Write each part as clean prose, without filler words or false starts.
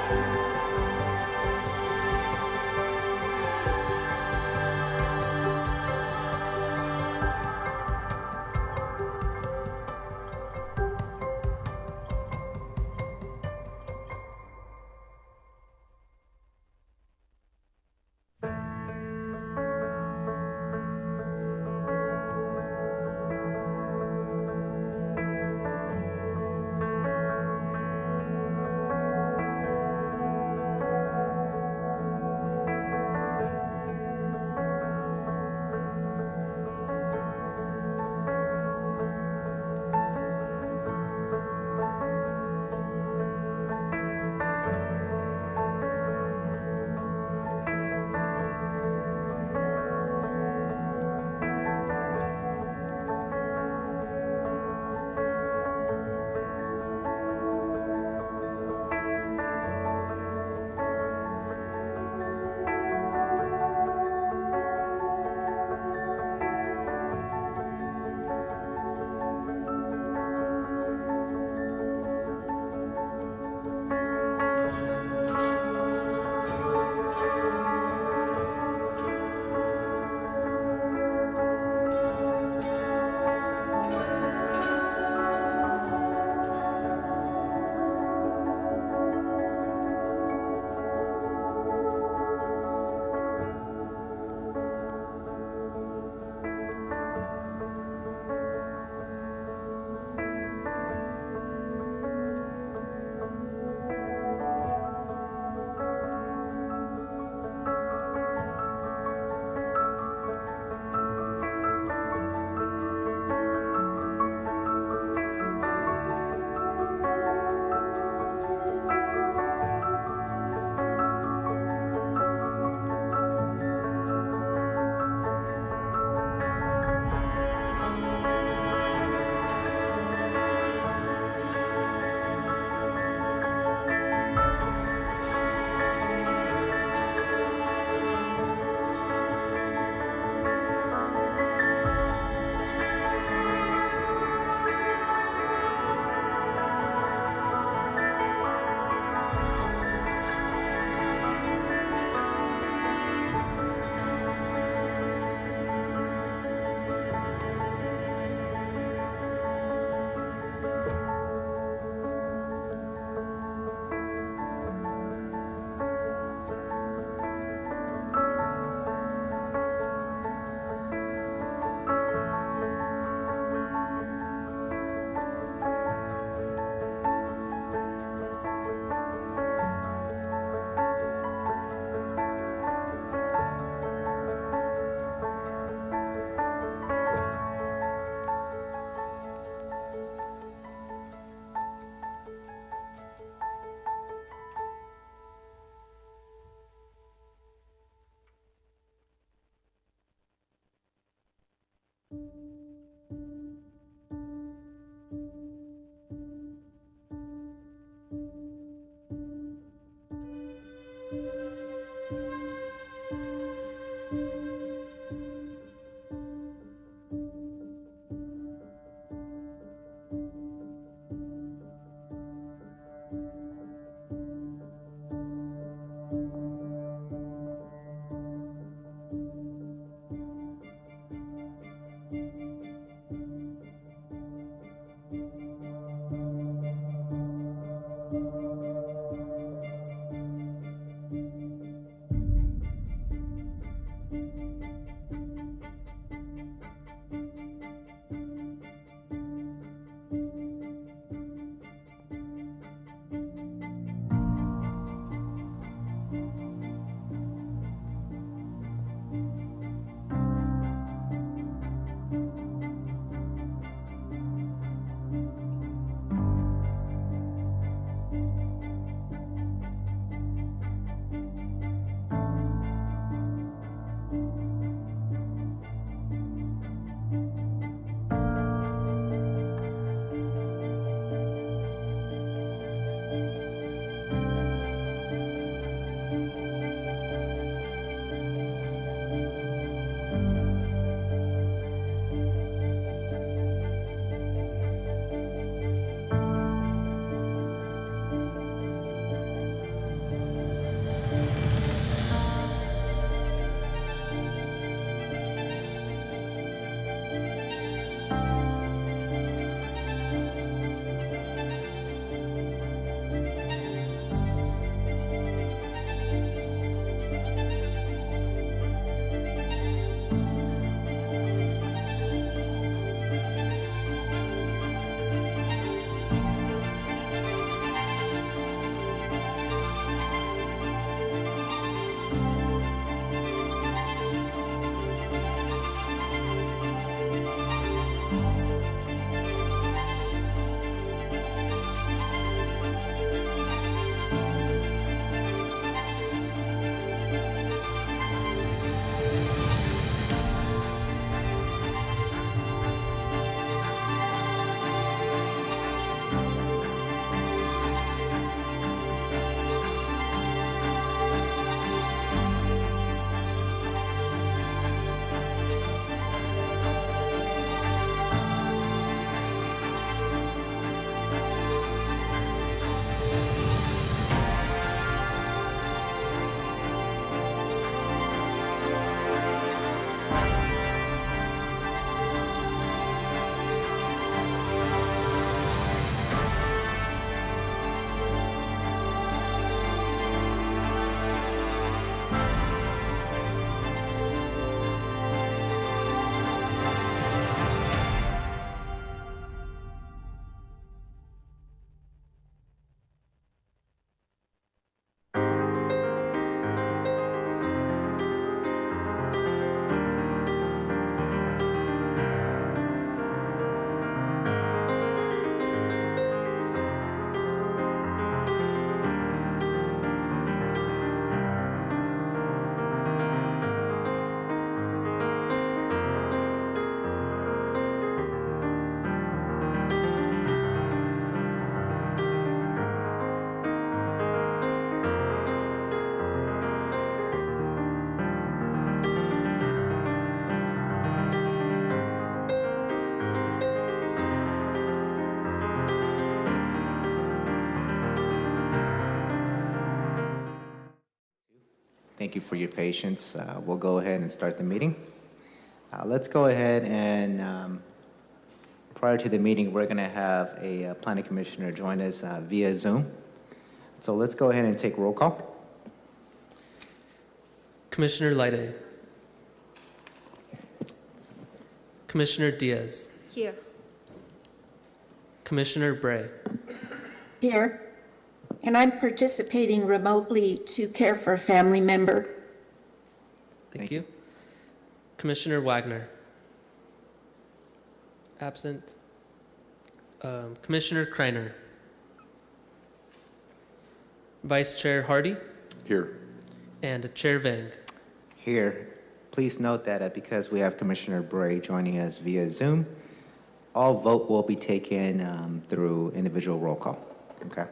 you. Thank you for your patience. We'll go ahead and start the meeting. Let's go ahead and, prior to the meeting, we're going to have a planning commissioner join us via Zoom. So let's go ahead and take roll call. Commissioner Leite. Commissioner Diaz. Here. Commissioner Bray. Here. And I'm participating remotely to care for a family member. Thank you. Commissioner Wagner. Absent. Commissioner Kreiner. Vice Chair Hardy. Here. And Chair Vang. Here, please note that because we have Commissioner Bray joining us via Zoom, all vote will be taken through individual roll call. Okay.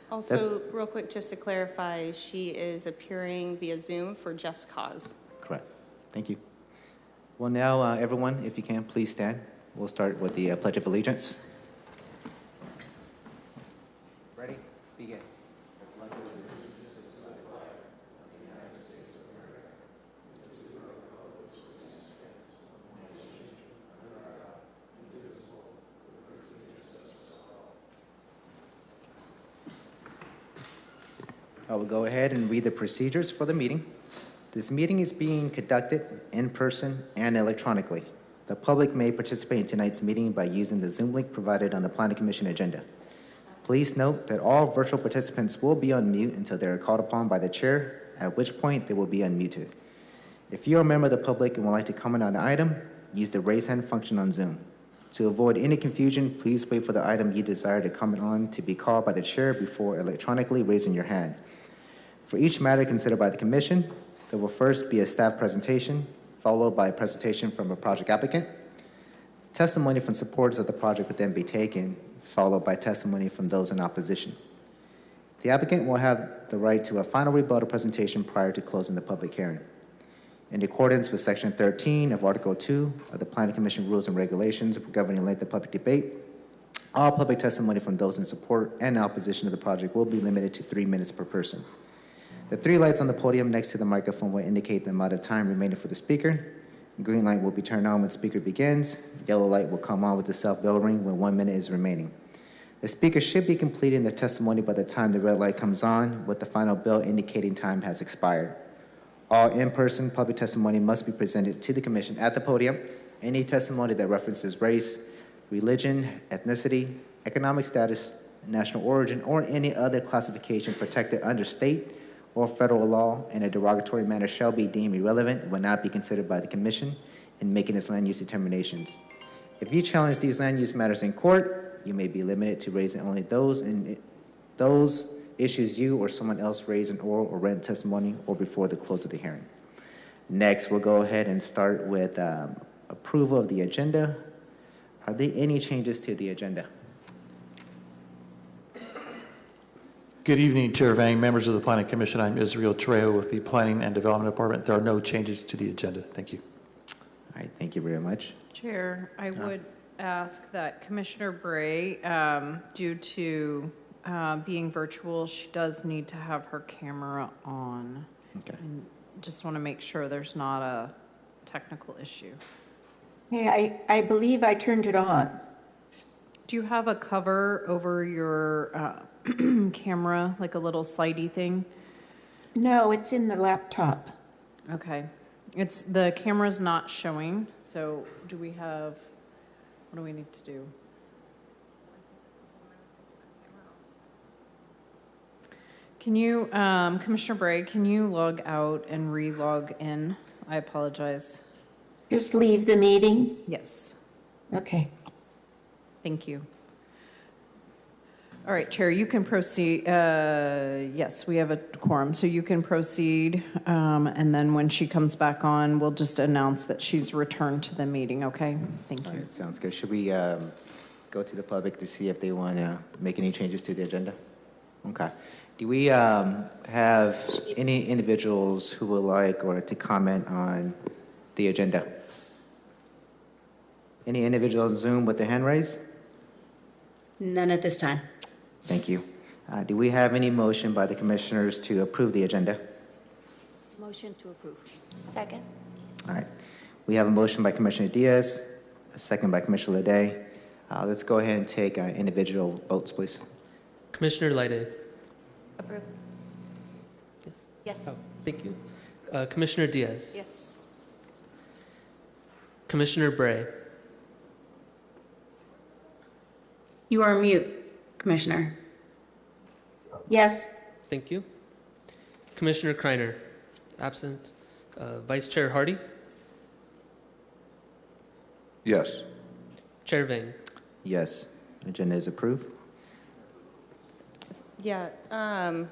Also, real quick, just to clarify, she is appearing via Zoom for Just Cause. Correct. Thank you. Well, now, everyone, if you can, please stand. We'll start with the Pledge of Allegiance. Ready? Begin. I will go ahead and read the procedures for the meeting. This meeting is being conducted in person and electronically. The public may participate in tonight's meeting by using the Zoom link provided on the Planning Commission agenda. Please note that all virtual participants will be on mute until they are called upon by the chair, at which point they will be unmuted. If you are a member of the public and would like to comment on an item, use the raise hand function on Zoom. To avoid any confusion, please wait for the item you desire to comment on to be called by the chair before electronically raising your hand. For each matter considered by the Commission, there will first be a staff presentation, followed by a presentation from a project applicant. Testimony from supporters of the project will then be taken, followed by testimony from those in opposition. The applicant will have the right to a final rebuttal presentation prior to closing the public hearing. In accordance with Section 13 of Article 2 of the Planning Commission Rules and Regulations governing length of public debate, all public testimony from those in support and opposition of the project will be limited to 3 minutes per person. The 3 lights on the podium next to the microphone will indicate the amount of time remaining for the speaker. Green light will be turned on when the speaker begins. Yellow light will come on with the self-bell ring when 1 minute is remaining. The speaker should be completing the testimony by the time the red light comes on, with the final bell indicating time has expired. All in-person public testimony must be presented to the Commission at the podium. Any testimony that references race, religion, ethnicity, economic status, national origin, or any other classification protected under state or federal law in a derogatory manner shall be deemed irrelevant and will not be considered by the Commission in making its land use determinations. If you challenge these land use matters in court, you may be limited to raising only those issues you or someone else raised in oral or written testimony or before the close of the hearing. Next, we'll go ahead and start with approval of the agenda. Are there any changes to the agenda? Good evening, Chair Vang, members of the Planning Commission. I'm Israel Trejo with the Planning and Development Department. There are no changes to the agenda. Thank you. All right, thank you very much. Chair, I would ask that Commissioner Bray, due to being virtual, she does need to have her camera on. Okay. And just want to make sure there's not a technical issue. Hey, I believe I turned it on. Do you have a cover over your camera, like a little slidey thing? No, it's in the laptop. Okay. The camera's not showing, so what do we need to do? Can you, Commissioner Bray, can you log out and re-log in? I apologize. Just leave the meeting? Yes. Okay. Thank you. All right, Chair, you can proceed. Yes, we have a quorum, so you can proceed. And then when she comes back on, we'll just announce that she's returned to the meeting, okay? Thank you. All right, sounds good. Should we go to the public to see if they want to make any changes to the agenda? Okay. Do we have any individuals who would like or to comment on the agenda? Any individuals on Zoom with their hand raised? None at this time. Thank you. Do we have any motion by the commissioners to approve the agenda? Motion to approve. Second. All right. We have a motion by Commissioner Diaz, a second by Commissioner Leday. Let's go ahead and take individual votes, please. Commissioner Leday. Approve. Yes. Yes. Oh, thank you. Commissioner Diaz. Yes. Commissioner Bray. You are mute, Commissioner. Yes. Thank you. Commissioner Kreiner. Absent. Vice Chair Hardy. Yes. Chair Vang. Yes. Agenda is approved. Yeah,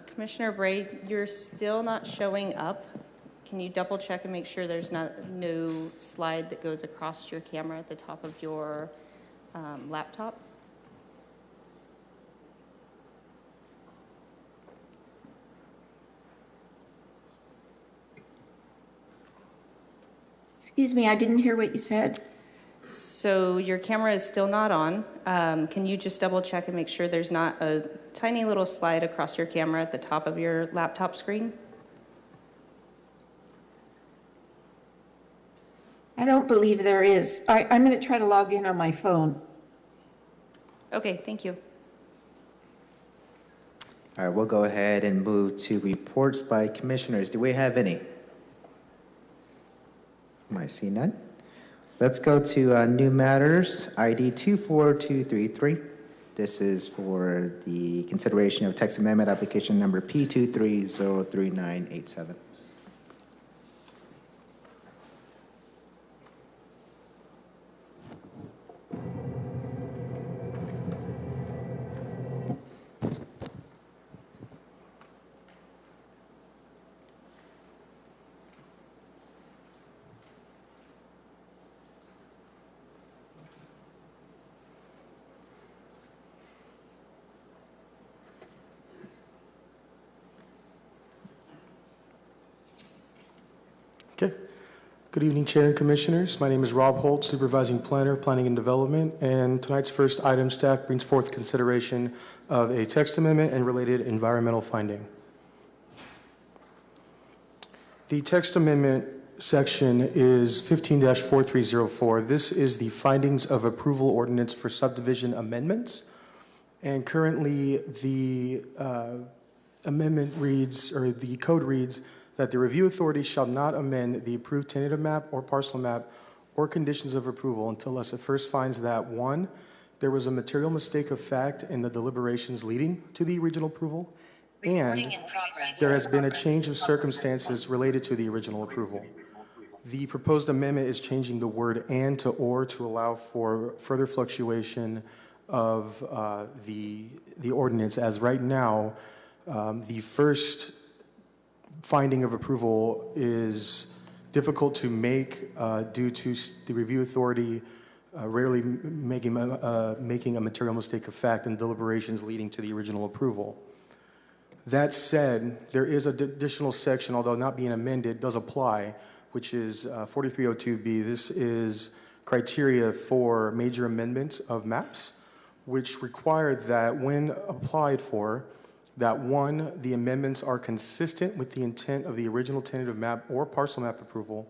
Commissioner Bray, you're still not showing up. Can you double check and make sure there's no slide that goes across your camera at the top of your laptop? Excuse me, I didn't hear what you said. So your camera is still not on. Can you just double check and make sure there's not a tiny little slide across your camera at the top of your laptop screen? I don't believe there is. I'm going to try to log in on my phone. Okay, thank you. All right, we'll go ahead and move to reports by commissioners. Do we have any? I see none. Let's go to new matters, ID 24233. This is for the consideration of text amendment application number P23033987. Okay. Good evening, Chair and Commissioners. My name is Rob Holt, Supervising Planner, Planning and Development, and tonight's first item, staff brings forth consideration of a text amendment and related environmental finding. The text amendment section is 15-4304. This is the findings of approval ordinance for subdivision amendments, and currently the amendment reads, or the code reads, that the review authority shall not amend the approved tentative map or parcel map or conditions of approval unless it first finds that, one, there was a material mistake of fact in the deliberations leading to the original approval, and there has been a change of circumstances related to the original approval. The proposed amendment is changing the word "and" to "or" to allow for further fluctuation of the ordinance, as right now, the first finding of approval is difficult to make due to the review authority rarely making a material mistake of fact in deliberations leading to the original approval. That said, there is an additional section, although not being amended, does apply, which is 4302B. This is criteria for major amendments of maps, which require that when applied for, that one, the amendments are consistent with the intent of the original tentative map or parcel map approval,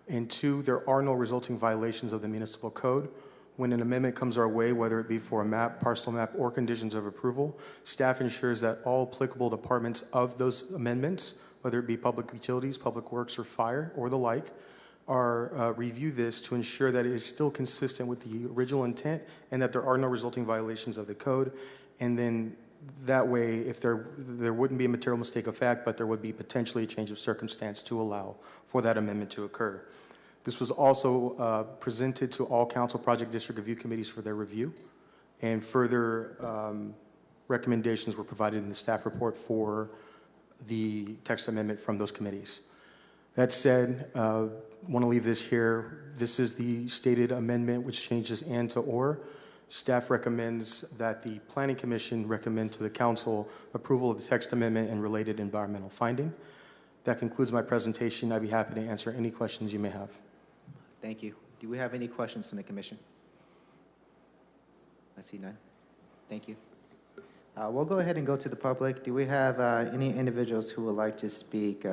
and two, there are no resulting violations of the municipal code. When an amendment comes our way, whether it be for a map, parcel map, or conditions of approval, staff ensures that all applicable departments of those amendments, whether it be public utilities, public works, or fire, or the like, are review this to ensure that it is still consistent with the original intent and that there are no resulting violations of the code. And then that way, if there wouldn't be a material mistake of fact, but there would be potentially a change of circumstance to allow for that amendment to occur. This was also presented to all council project district review committees for their review, and further recommendations were provided in the staff report for the text amendment from those committees. That said, want to leave this here. This is the stated amendment which changes "and" to "or." Staff recommends that the Planning Commission recommend to the Council approval of the text amendment and related environmental finding. That concludes my presentation. I'd be happy to answer any questions you may have. Thank you. Do we have any questions from the commission? I see none. Thank you. We'll go ahead and go to the public. Do we have any individuals who would like to speak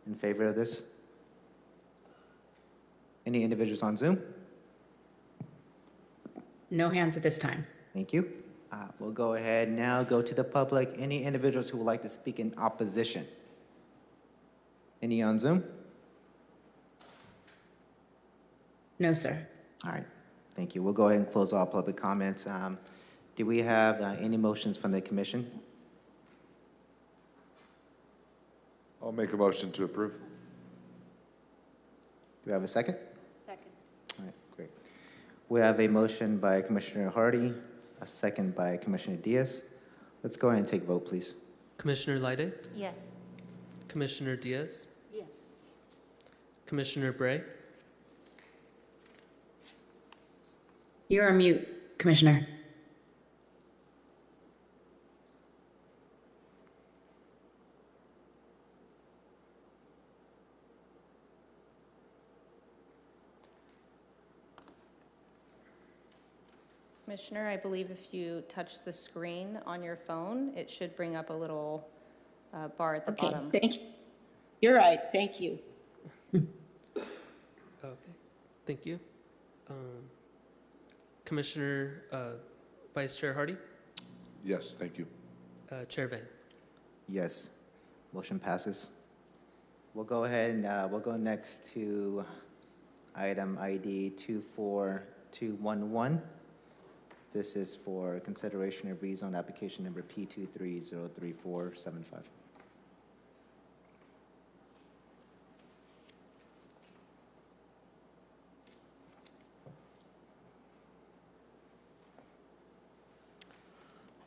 in favor of this? Any individuals on Zoom? No hands at this time. Thank you. We'll go ahead now, go to the public. Any individuals who would like to speak in opposition? Any on Zoom? No, sir. All right, thank you. We'll go ahead and close all public comments. Do we have any motions from the commission? I'll make a motion to approve. Do we have a second? Second. All right, great. We have a motion by Commissioner Hardy, a second by Commissioner Diaz. Let's go ahead and take vote, please. Commissioner Lyde, Yes. Commissioner Diaz, Yes. Commissioner Bray, You're on mute, Commissioner. Commissioner, I believe if you touch the screen on your phone, it should bring up a little bar at the Okay, bottom. thank you. You're right, thank you. okay, thank you. Commissioner, Vice Chair Hardy, Yes, thank you. Chair Vang. Yes, motion passes. We'll go ahead and we'll go next to item ID 24211. This is for consideration of rezone application number P23034475.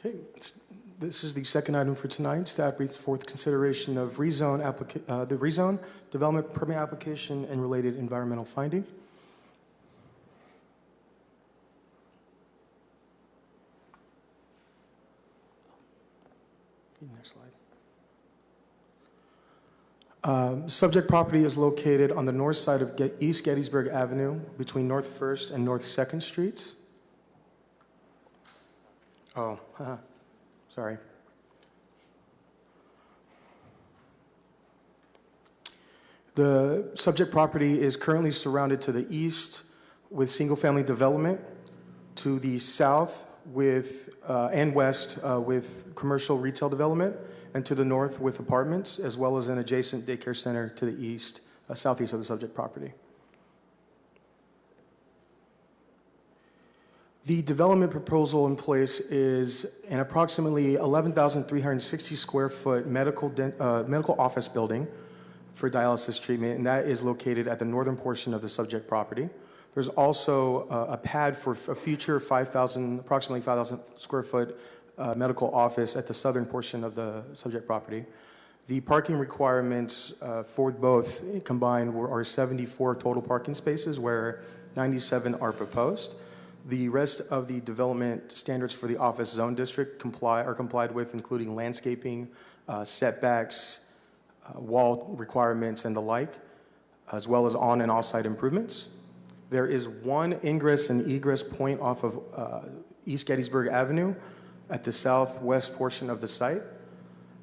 Okay, this is the second item for tonight. Staff brings forth consideration of rezone the rezone development permit application and related environmental finding. Next slide. Subject property is located on the north side of East Gettysburg Avenue between North First and North Second Streets. Oh, sorry. The subject property is currently surrounded to the east with single-family development, to the south with and west with commercial retail development, and to the north with apartments, as well as an adjacent daycare center to the east, southeast of the subject property. The development proposal in place is an approximately 11,360 square foot medical office building for dialysis treatment, and that is located at the northern portion of the subject property. There's also a pad for a future approximately 5,000 square foot medical office at the southern portion of the subject property. The parking requirements for both combined are 74 total parking spaces, where 97 are proposed. The rest of the development standards for the office zone district are complied with, including landscaping, setbacks, wall requirements, and the like, as well as on and off-site improvements. There is one ingress and egress point off of East Gettysburg Avenue at the southwest portion of the site.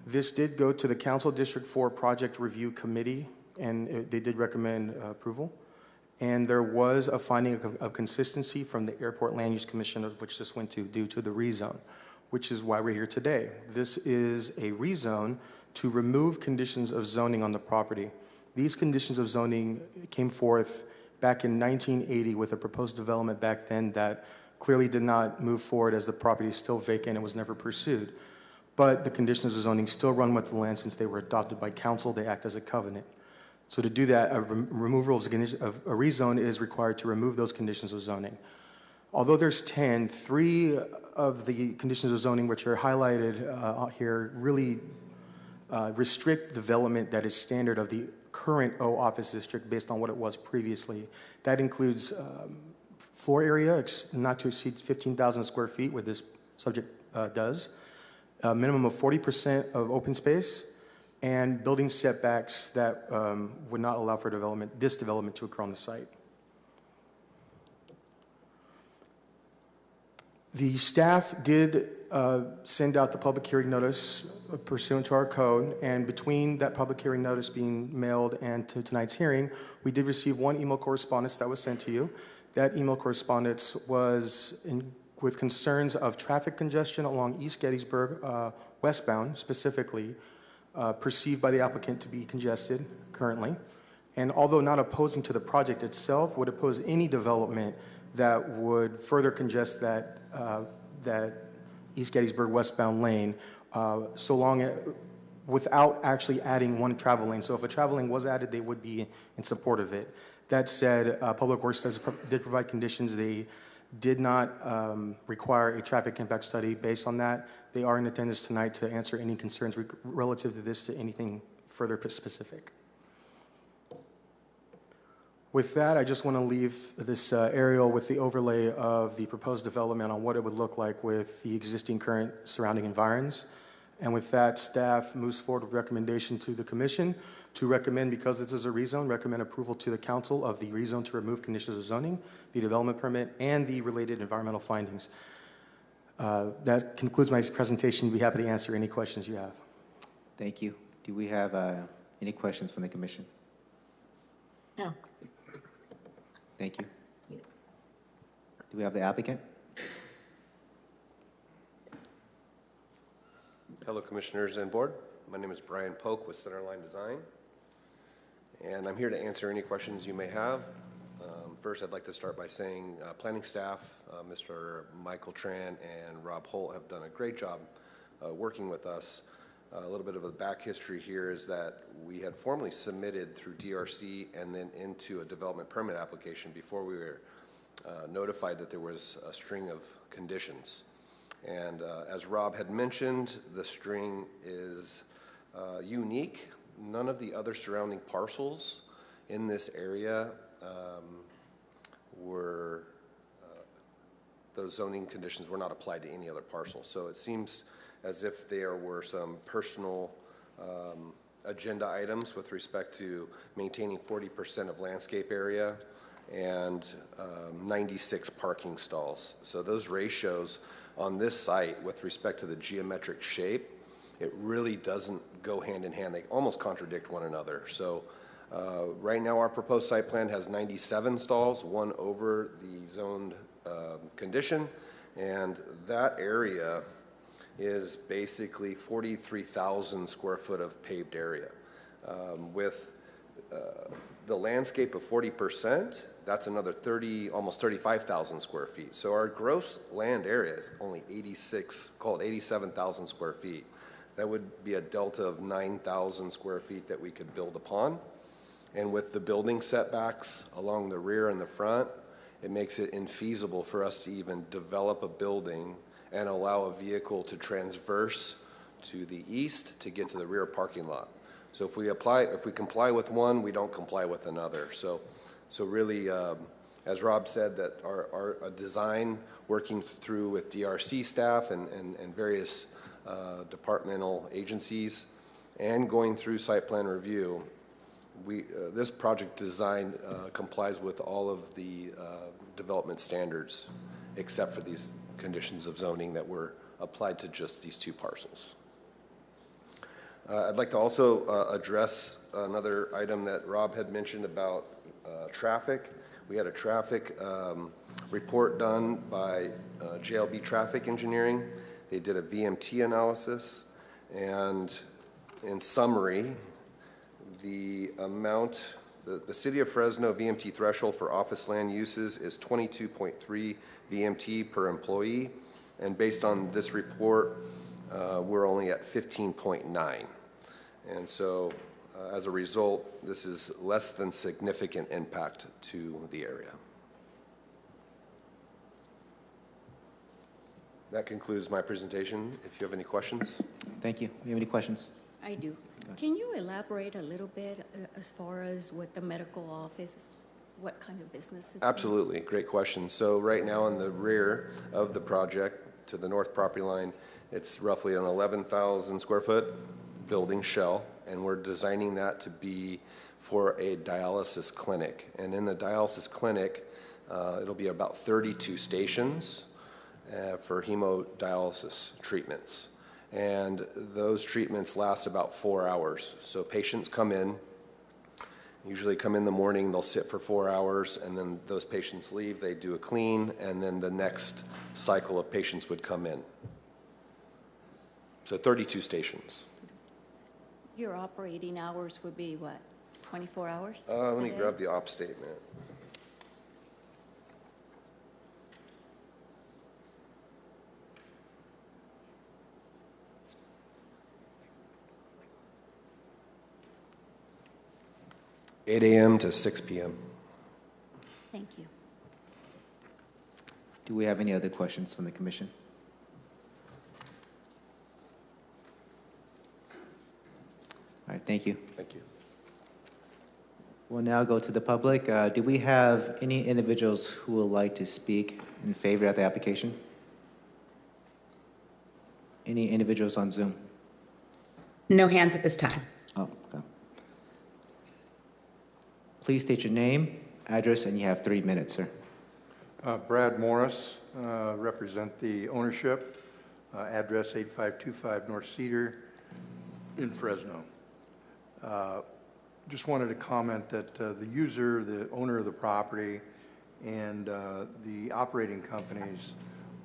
This did go to the Council District 4 Project Review Committee, and they did recommend approval. And there was a finding of consistency from the Airport Land Use Commission, of which this went to due to the rezone, which is why we're here today. This is a rezone to remove conditions of zoning on the property. These conditions of zoning came forth back in 1980 with a proposed development back then that clearly did not move forward, as the property is still vacant and was never pursued. But the conditions of zoning still run with the land since they were adopted by council. They act as a covenant. So to do that, a removal of a rezone is required to remove those conditions of zoning. Although there's 10, 3 of the conditions of zoning which are highlighted here really restrict development that is standard of the current O office district based on what it was previously. That includes floor area not to exceed 15,000 square feet, where this subject does, a minimum of 40% of open space, and building setbacks that would not allow for this development to occur on the site. The staff did send out the public hearing notice pursuant to our code, and between that public hearing notice being mailed and to tonight's hearing, we did receive one email correspondence that was sent to you. That email correspondence was with concerns of traffic congestion along East Gettysburg, westbound specifically, perceived by the applicant to be congested currently. And although not opposing to the project itself, would oppose any development that would further congest that East Gettysburg westbound lane, without actually adding one travel lane. So if a travel lane was added, they would be in support of it. That said, Public Works did provide conditions. They did not require a traffic impact study based on that. They are in attendance tonight to answer any concerns relative to this, to anything further specific. With that, I just want to leave this aerial with the overlay of the proposed development on what it would look like with the existing current surrounding environs. And with that, staff moves forward with recommendation to the commission to recommend, because this is a rezone, recommend approval to the council of the rezone to remove conditions of zoning, the development permit, and the related environmental findings. That concludes my presentation. I'd be happy to answer any questions you have. Thank you. Do we have any questions from the commission? No. Thank you. Do we have the applicant? Hello, Commissioners and Board. My name is Brian Polk with Centerline Design, and I'm here to answer any questions you may have. First, I'd like to start by saying planning staff, Mr. Michael Tran and Rob Holt have done a great job working with us. A little bit of a back history here is that we had formally submitted through DRC and then into a development permit application before we were notified that there was a string of conditions. And as Rob had mentioned, the string is unique. None of the other surrounding parcels in this area those zoning conditions were not applied to any other parcel. So it seems as if there were some personal agenda items with respect to maintaining 40% of landscape area and 96 parking stalls. So those ratios on this site with respect to the geometric shape, it really doesn't go hand in hand. They almost contradict one another. So right now our proposed site plan has 97 stalls, one over the zoned condition, and that area is basically 43,000 square foot of paved area. With the landscape of 40%, that's another almost 35,000 square feet. So our gross land area is only 87,000 square feet. That would be a delta of 9,000 square feet that we could build upon. And with the building setbacks along the rear and the front, it makes it infeasible for us to even develop a building and allow a vehicle to transverse to the east to get to the rear parking lot. So if we comply with one, we don't comply with another. So really, as Rob said, that our design working through with DRC staff and various departmental agencies and going through site plan review, this project design complies with all of the development standards except for these conditions of zoning that were applied to just these two parcels. I'd like to also address another item that Rob had mentioned about traffic. We had a traffic report done by JLB Traffic Engineering. They did a VMT analysis, and in summary, the City of Fresno VMT threshold for office land uses is 22.3 VMT per employee, and based on this report, we're only at 15.9. And so, as a result, this is less than significant impact to the area. That concludes my presentation. If you have any questions. Thank you. Do you have any questions? I do. Can you elaborate a little bit as far as what the medical office, what kind of business it's Absolutely. Great question. So right now in the rear of the project to the north property line, it's roughly an 11,000 square foot building shell, and we're designing that to be for a dialysis clinic. And in the dialysis clinic, it'll be about 32 stations, for hemodialysis treatments. And those treatments last about 4 hours. So patients come in, usually come in the morning, they'll sit for 4 hours, and then those patients leave, they do a clean, and then the next cycle of patients would come in. So 32 stations. Your operating hours would be what, 24 hours? Let a me day? grab the op statement. (8 a.m. to 6 p.m.) Thank you. Do we have any other questions from the commission? All right, thank you. Thank you. We'll now go to the public. Do we have any individuals who would like to speak in favor of the application? Any individuals on Zoom? No hands at this time. Oh, okay. Please state your name, address, and you have 3 minutes, sir. Brad Morris, represent the ownership, address 8525 North Cedar in Fresno. Just wanted to comment that the user, the owner of the property, and the operating companies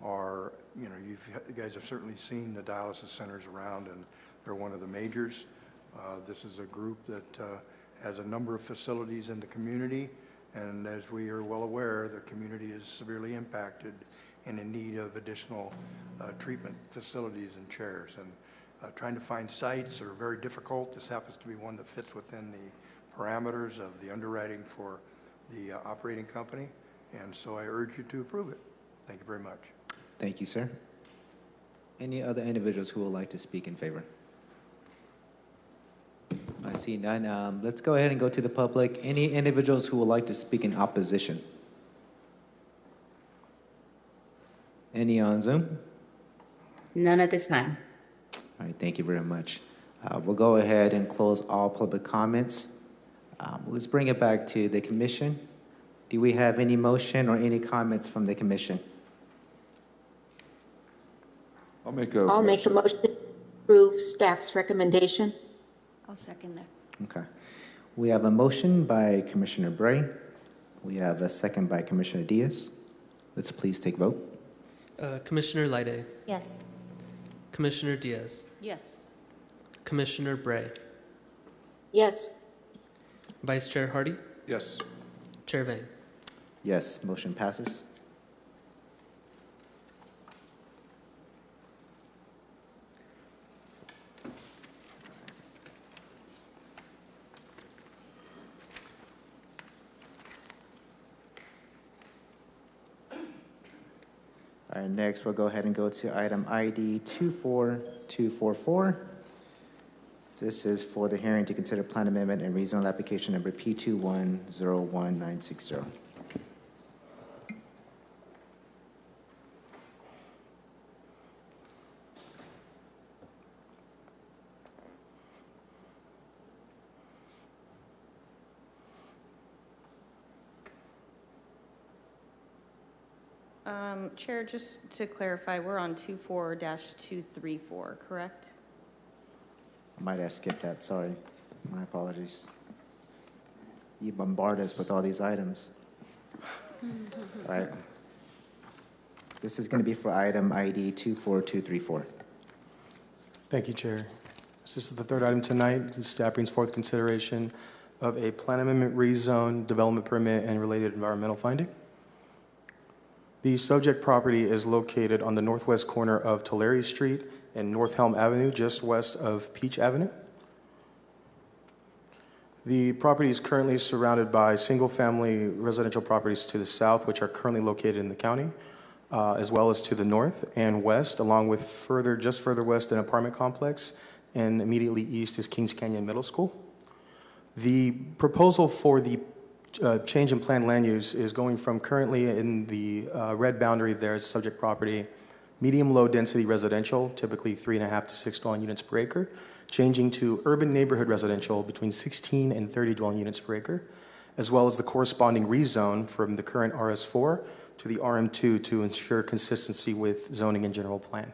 are, you guys have certainly seen the dialysis centers around, and they're one of the majors. This is a group that has a number of facilities in the community, and as we are well aware, the community is severely impacted and in need of additional treatment facilities and chairs. And trying to find sites are very difficult. This happens to be one that fits within the parameters of the underwriting for the operating company, and so I urge you to approve it. Thank you very much. Thank you, sir. Any other individuals who would like to speak in favor? I see none. Let's go ahead and go to the public. Any individuals who would like to speak in opposition? Any on Zoom? None at this time. All right, thank you very much. We'll go ahead and close all public comments. Let's bring it back to the commission. Do we have any motion or any comments from the commission? I'll make I'll make a motion to approve staff's recommendation. I'll second that. Okay. We have a motion by Commissioner Bray. We have a second by Commissioner Diaz. Let's please take vote. Commissioner Lyde, Yes. Commissioner Diaz, Yes. Commissioner Bray, Yes. Vice Chair Hardy, Yes. Chair Vang. Yes, motion passes. All right, next we'll go ahead and go to item ID 24244. This is for the hearing to consider plan amendment and rezone application number P2101960. Chair, just to clarify, we're on 24-234, correct? I might have skipped that, sorry. My apologies. You bombard us with all these items. All right. This is going to be for item ID 24234. Thank you, Chair. This is the third item tonight. The staff brings forth consideration of a plan amendment, rezone, development permit, and related environmental finding. The subject property is located on the northwest corner of Tulare Street and North Helm Avenue, just west of Peach Avenue. The property is currently surrounded by single-family residential properties to the south, which are currently located in the county, as well as to the north and west, along with just further west, an apartment complex, and immediately east is Kings Canyon Middle School. The proposal for the change in planned land use is going from currently in the red boundary there as subject property, medium-low density residential, typically 3.5 to 6 dwelling units per acre, changing to urban neighborhood residential between 16 and 30 dwelling units per acre, as well as the corresponding rezone from the current RS4 to the RM2 to ensure consistency with zoning and general plan.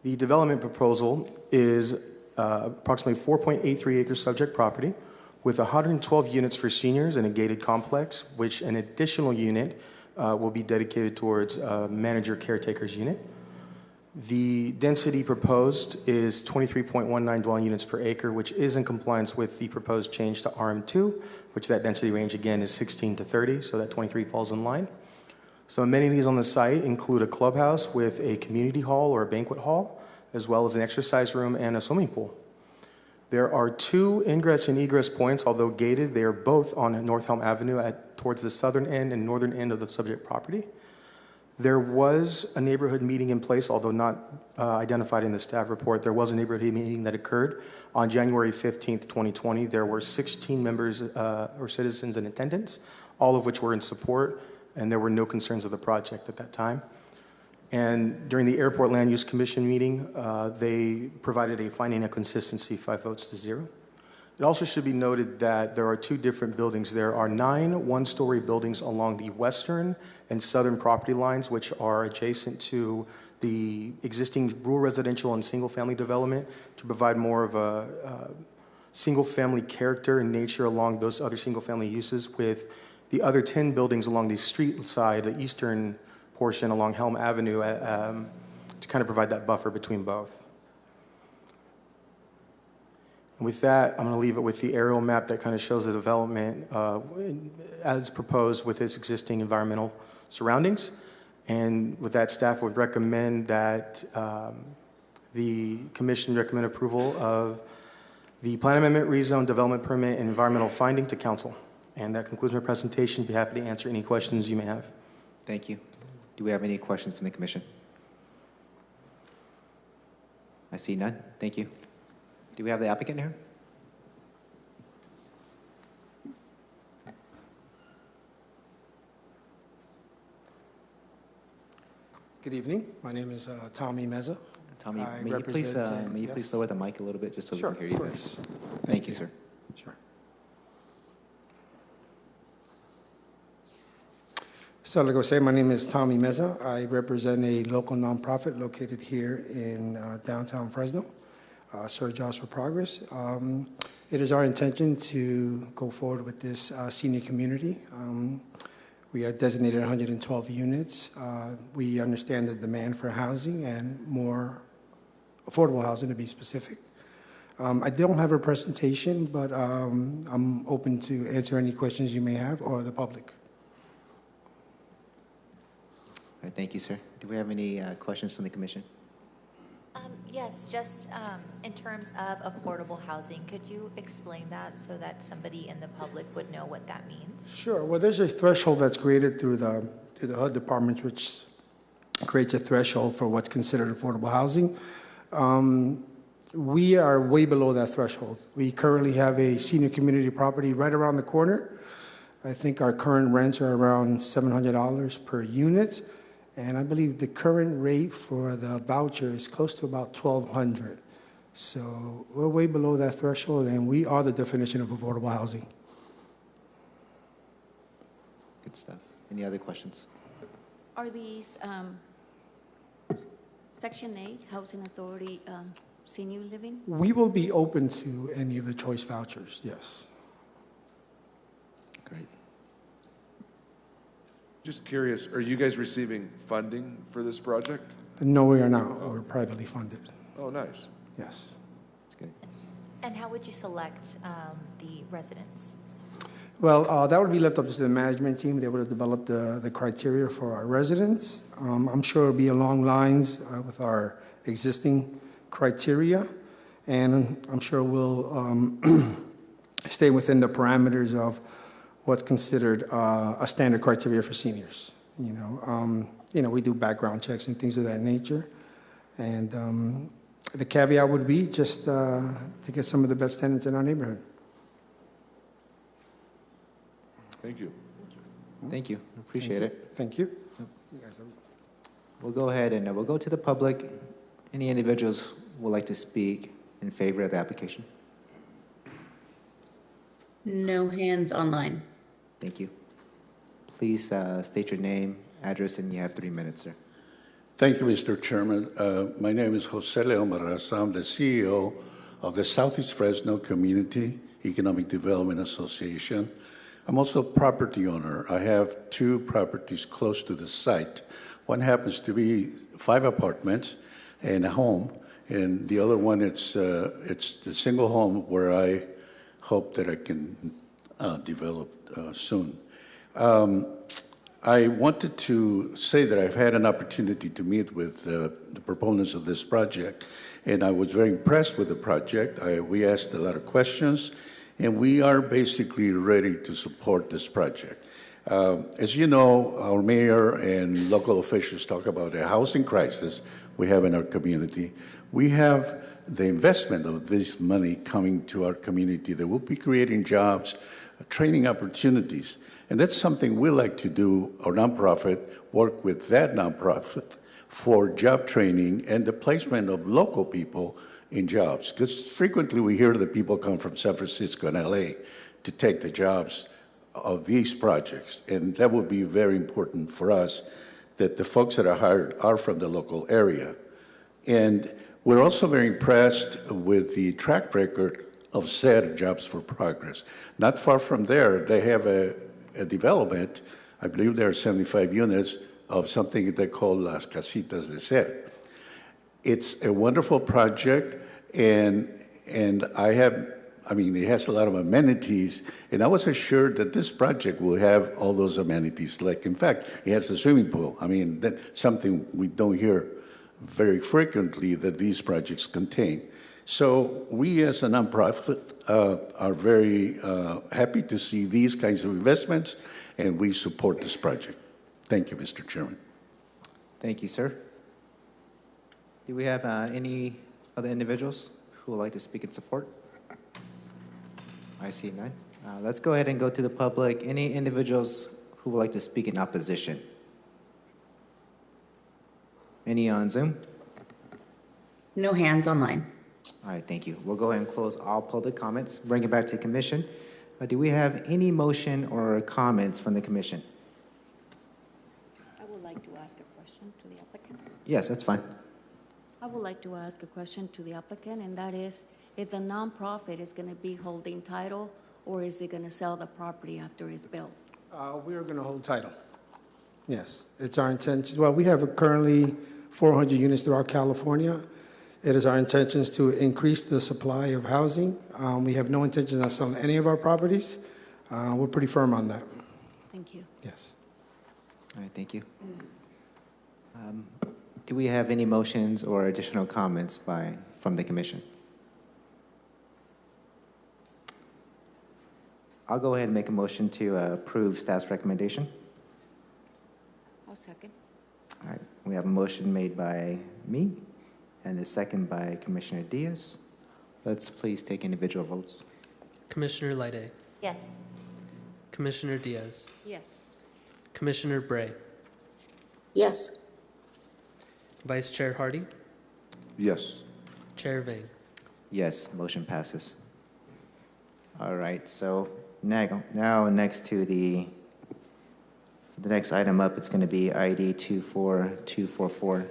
The development proposal is approximately 4.83 acres subject property with 112 units for seniors in a gated complex, which an additional unit will be dedicated towards manager caretaker's unit. The density proposed is 23.19 dwelling units per acre, which is in compliance with the proposed change to RM2, which that density range again is 16 to 30, so that 23 falls in line. So amenities on the site include a clubhouse with a community hall or a banquet hall, as well as an exercise room and a swimming pool. There are 2 ingress and egress points, although gated. They are both on North Helm Avenue towards the southern end and northern end of the subject property. There was a neighborhood meeting in place, although not identified in the staff report. There was a neighborhood meeting that occurred on January 15th, 2020. There were 16 members or citizens in attendance, all of which were in support, and there were no concerns of the project at that time. And during the Airport Land Use Commission meeting, they provided a finding of consistency, 5 votes to 0. It also should be noted that there are 2 different buildings. There are 9 one-story buildings along the western and southern property lines, which are adjacent to the existing rural residential and single-family development to provide more of a single-family character and nature along those other single-family uses, with the other 10 buildings along the street side, the eastern portion along Helm Avenue, to kind of provide that buffer between both. And with that, I'm going to leave it with the aerial map that kind of shows the development as proposed with its existing environmental surroundings. And with that, staff would recommend that the commission recommend approval of the plan amendment, rezone, development permit, and environmental finding to council. And that concludes my presentation. Be happy to answer any questions you may have. Thank you. Do we have any questions from the commission? I see none. Thank you. Do we have the applicant here? Good evening. My name is Tommy Meza. Tommy, I may you please yes. lower the mic a little bit just so Sure, we can hear you of better? course. Thank you, sir. Sure. So like I was saying, my name is Tommy Meza. I represent a local nonprofit located here in downtown Fresno, Sir Jobs for Progress. It is our intention to go forward with this senior community. We are designated 112 units. We understand the demand for housing and more affordable housing, to be specific. I don't have a presentation, but I'm open to answer any questions you may have or the public. All right, thank you, sir. Do we have any questions from the commission? Yes, just in terms of affordable housing, could you explain that so that somebody in the public would know what that means? Sure. Well, there's a threshold that's created through the HUD department, which creates a threshold for what's considered affordable housing. We are way below that threshold. We currently have a senior community property right around the corner. I think our current rents are around $700 per unit. And I believe the current rate for the voucher is close to about $1,200. So we're way below that threshold, and we are the definition of affordable housing. Good stuff. Any other questions? Are these Section 8 Housing Authority senior living? We will be open to any of the choice vouchers, yes. Great. Just curious, are you guys receiving funding for this project? No, we are not. We're privately funded. Oh, nice. Yes. That's good. And how would you select the residents? Well, that would be left up to the management team. They would have developed the criteria for our residents. I'm sure it'll be along lines with our existing criteria, and I'm sure we'll stay within the parameters of what's considered a standard criteria for seniors. You know, we do background checks and things of that nature, and the caveat would be just to get some of the best tenants in our neighborhood. Thank you. Thank you. Appreciate it. Thank you. You guys have- We'll go ahead and we'll go to the public. Any individuals would like to speak in favor of the application? No hands online. Thank you. Please state your name, address, and you have 3 minutes, sir. Thank you, Mr. Chairman. My name is Jose Leon Barraza. I'm the CEO of the Southeast Fresno Community Economic Development Association. I'm also a property owner. I have 2 properties close to the site. One happens to be 5 apartments and a home, and the other one, it's the single home where I hope that I can develop soon. I wanted to say that I've had an opportunity to meet with the proponents of this project, and I was very impressed with the project. We asked a lot of questions, and we are basically ready to support this project. As you know, our mayor and local officials talk about a housing crisis we have in our community. We have the investment of this money coming to our community that will be creating jobs, training opportunities. And that's something we like to do, our nonprofit, work with that nonprofit for job training and the placement of local people in jobs. Because frequently we hear that people come from San Francisco and LA to take the jobs of these projects. And that would be very important for us, that the folks that are hired are from the local area. And we're also very impressed with the track record of SED, Jobs for Progress. Not far from there, they have a development, I believe there are 75 units of something they call Las Casitas de Ser. It's a wonderful project, and it has a lot of amenities, and I was assured that this project will have all those amenities. Like, in fact, it has a swimming pool. I mean, that's something we don't hear very frequently that these projects contain. So we as a nonprofit are very happy to see these kinds of investments, and we support this project. Thank you, Mr. Chairman. Thank you, sir. Do we have any other individuals who would like to speak in support? I see none. Let's go ahead and go to the public. Any individuals who would like to speak in opposition? Any on Zoom? No hands online. All right, thank you. We'll go ahead and close all public comments, bring it back to the commission. Do we have any motion or comments from the commission? I would like to ask a question to the applicant. Yes, that's fine. I would like to ask a question to the applicant, and that is, if the nonprofit is going to be holding title, or is it going to sell the property after it's built? We are going to hold title. Yes, it's our intention. Well, we have currently 400 units throughout California. It is our intentions to increase the supply of housing. We have no intention of selling any of our properties. We're pretty firm on that. Thank you. Yes. All right, thank you. Do we have any motions or additional comments from the commission? I'll go ahead and make a motion to approve staff's recommendation. I'll second. All right, we have a motion made by me and a second by Commissioner Diaz. Let's please take individual votes. Commissioner Lyde, Yes. Commissioner Diaz, Yes. Commissioner Bray, Yes. Vice Chair Hardy, Yes. Chair Vang. Yes, motion passes. All right, so now next to the next item up, it's going to be ID 24244.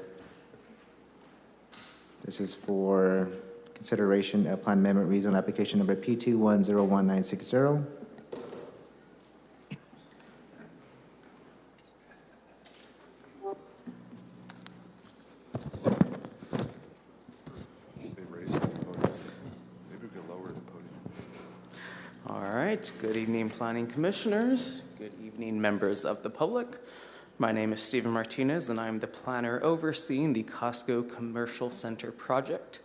This is for consideration of plan amendment rezone application number P2101960. All right, good evening, Planning Commissioners. Good evening, members of the public. My name is Stephen Martinez, and I'm the planner overseeing the Costco Commercial Center project.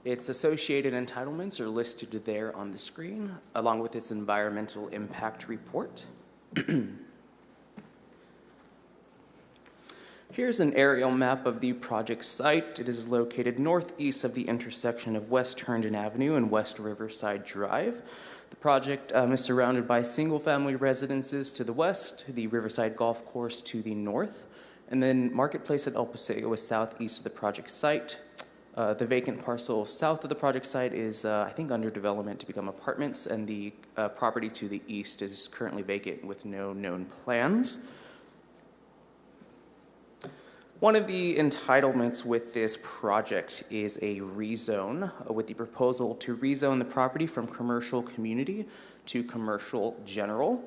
Its associated entitlements are listed there on the screen, along with its environmental impact report. Here's an aerial map of the project site. It is located northeast of the intersection of West Herndon Avenue and West Riverside Drive. The project is surrounded by single-family residences to the west, the Riverside Golf Course to the north, and then Marketplace at El Paseo is southeast of the project site. The vacant parcel south of the project site is, I think, under development to become apartments, and the property to the east is currently vacant with no known plans. One of the entitlements with this project is a rezone, with the proposal to rezone the property from commercial community to commercial general.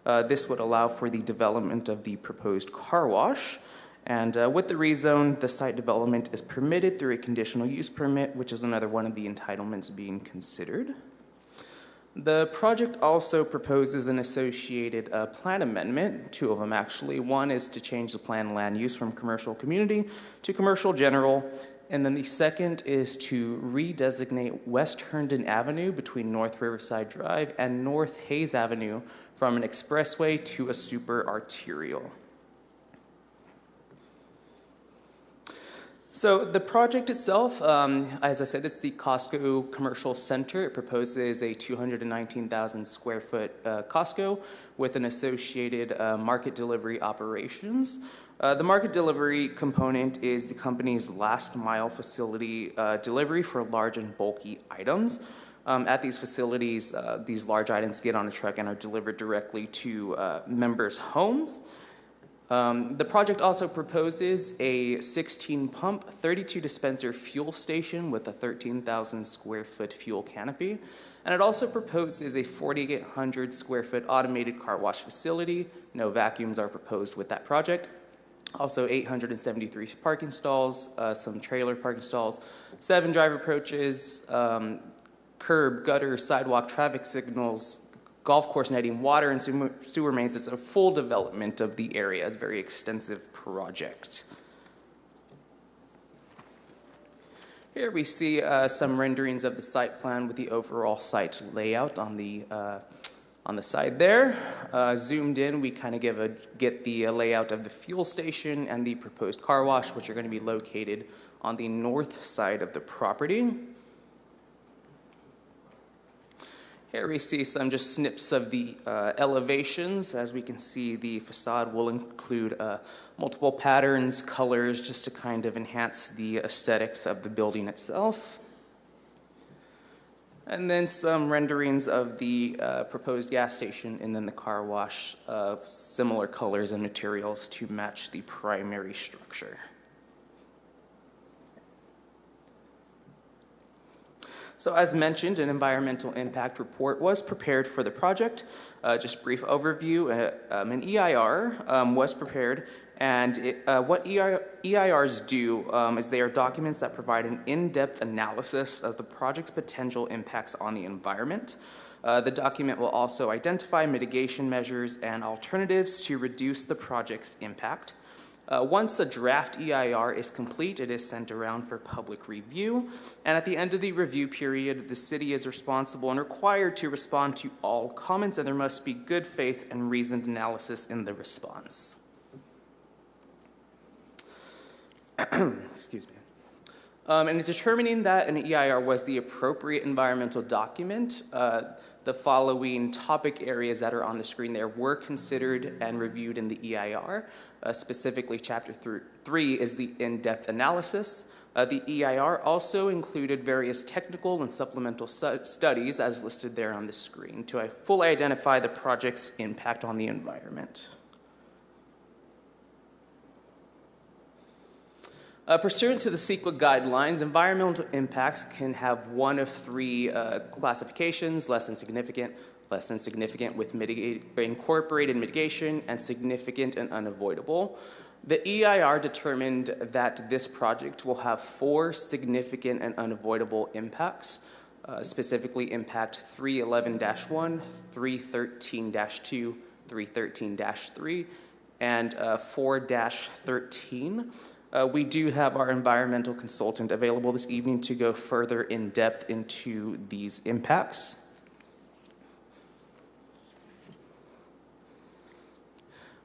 This would allow for the development of the proposed car wash. And with the rezone, the site development is permitted through a conditional use permit, which is another one of the entitlements being considered. The project also proposes an associated plan amendment, two of them actually. One is to change the plan land use from commercial community to commercial general. And then the second is to redesignate West Herndon Avenue between North Riverside Drive and North Hayes Avenue from an expressway to a super arterial. So the project itself, as I said, it's the Costco Commercial Center. It proposes a 219,000 square foot Costco with an associated market delivery operations. The market delivery component is the company's last mile facility delivery for large and bulky items. At these facilities, these large items get on a truck and are delivered directly to members' homes. The project also proposes a 16-pump, 32-dispenser fuel station with a 13,000 square foot fuel canopy. And it also proposes a 4,800 square foot automated car wash facility. No vacuums are proposed with that project. Also 873 parking stalls, some trailer parking stalls, 7 drive approaches, curb, gutter, sidewalk, traffic signals, golf course netting, water and sewer mains. It's a full development of the area. It's a very extensive project. Here we see some renderings of the site plan with the overall site layout on the side there. Zoomed in, we kind of get the layout of the fuel station and the proposed car wash, which are going to be located on the north side of the property. Here we see some just snips of the elevations. As we can see, the facade will include multiple patterns, colors, just to kind of enhance the aesthetics of the building itself. And then some renderings of the proposed gas station and then the car wash, similar colors and materials to match the primary structure. So as mentioned, an environmental impact report was prepared for the project. Just brief overview, an EIR was prepared, and what EIRs do is they are documents that provide an in-depth analysis of the project's potential impacts on the environment. The document will also identify mitigation measures and alternatives to reduce the project's impact. Once a draft EIR is complete, it is sent around for public review, and at the end of the review period, the city is responsible and required to respond to all comments, and there must be good faith and reasoned analysis in the response. Excuse me. In determining that an EIR was the appropriate environmental document, the following topic areas that are on the screen there were considered and reviewed in the EIR. Specifically, Chapter 3 is the in-depth analysis. The EIR also included various technical and supplemental studies as listed there on the screen to fully identify the project's impact on the environment. Pursuant to the CEQA guidelines, environmental impacts can have one of 3 classifications: less than significant with incorporated mitigation, and significant and unavoidable. The EIR determined that this project will have 4 significant and unavoidable impacts, specifically impact 311-1, 313-2, 313-3, and 4-13. We do have our environmental consultant available this evening to go further in depth into these impacts.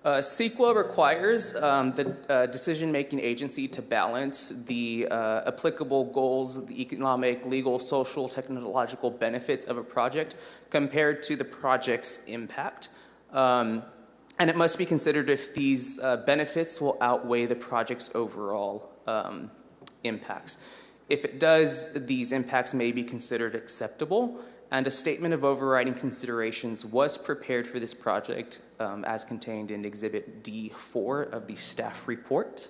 CEQA requires the decision-making agency to balance the applicable goals, the economic, legal, social, technological benefits of a project compared to the project's impact. And it must be considered if these benefits will outweigh the project's overall impacts. If it does, these impacts may be considered acceptable, and a statement of overriding considerations was prepared for this project as contained in Exhibit D4 of the staff report.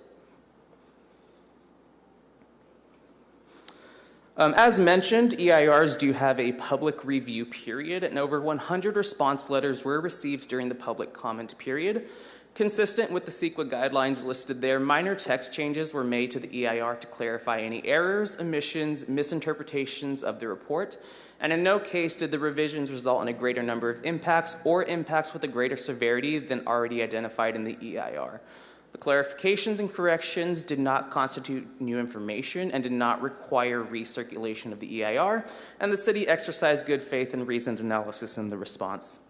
As mentioned, EIRs do have a public review period, and over 100 response letters were received during the public comment period. Consistent with the CEQA guidelines listed there, minor text changes were made to the EIR to clarify any errors, omissions, misinterpretations of the report, and in no case did the revisions result in a greater number of impacts or impacts with a greater severity than already identified in the EIR. The clarifications and corrections did not constitute new information and did not require recirculation of the EIR, and the city exercised good faith and reasoned analysis in the response.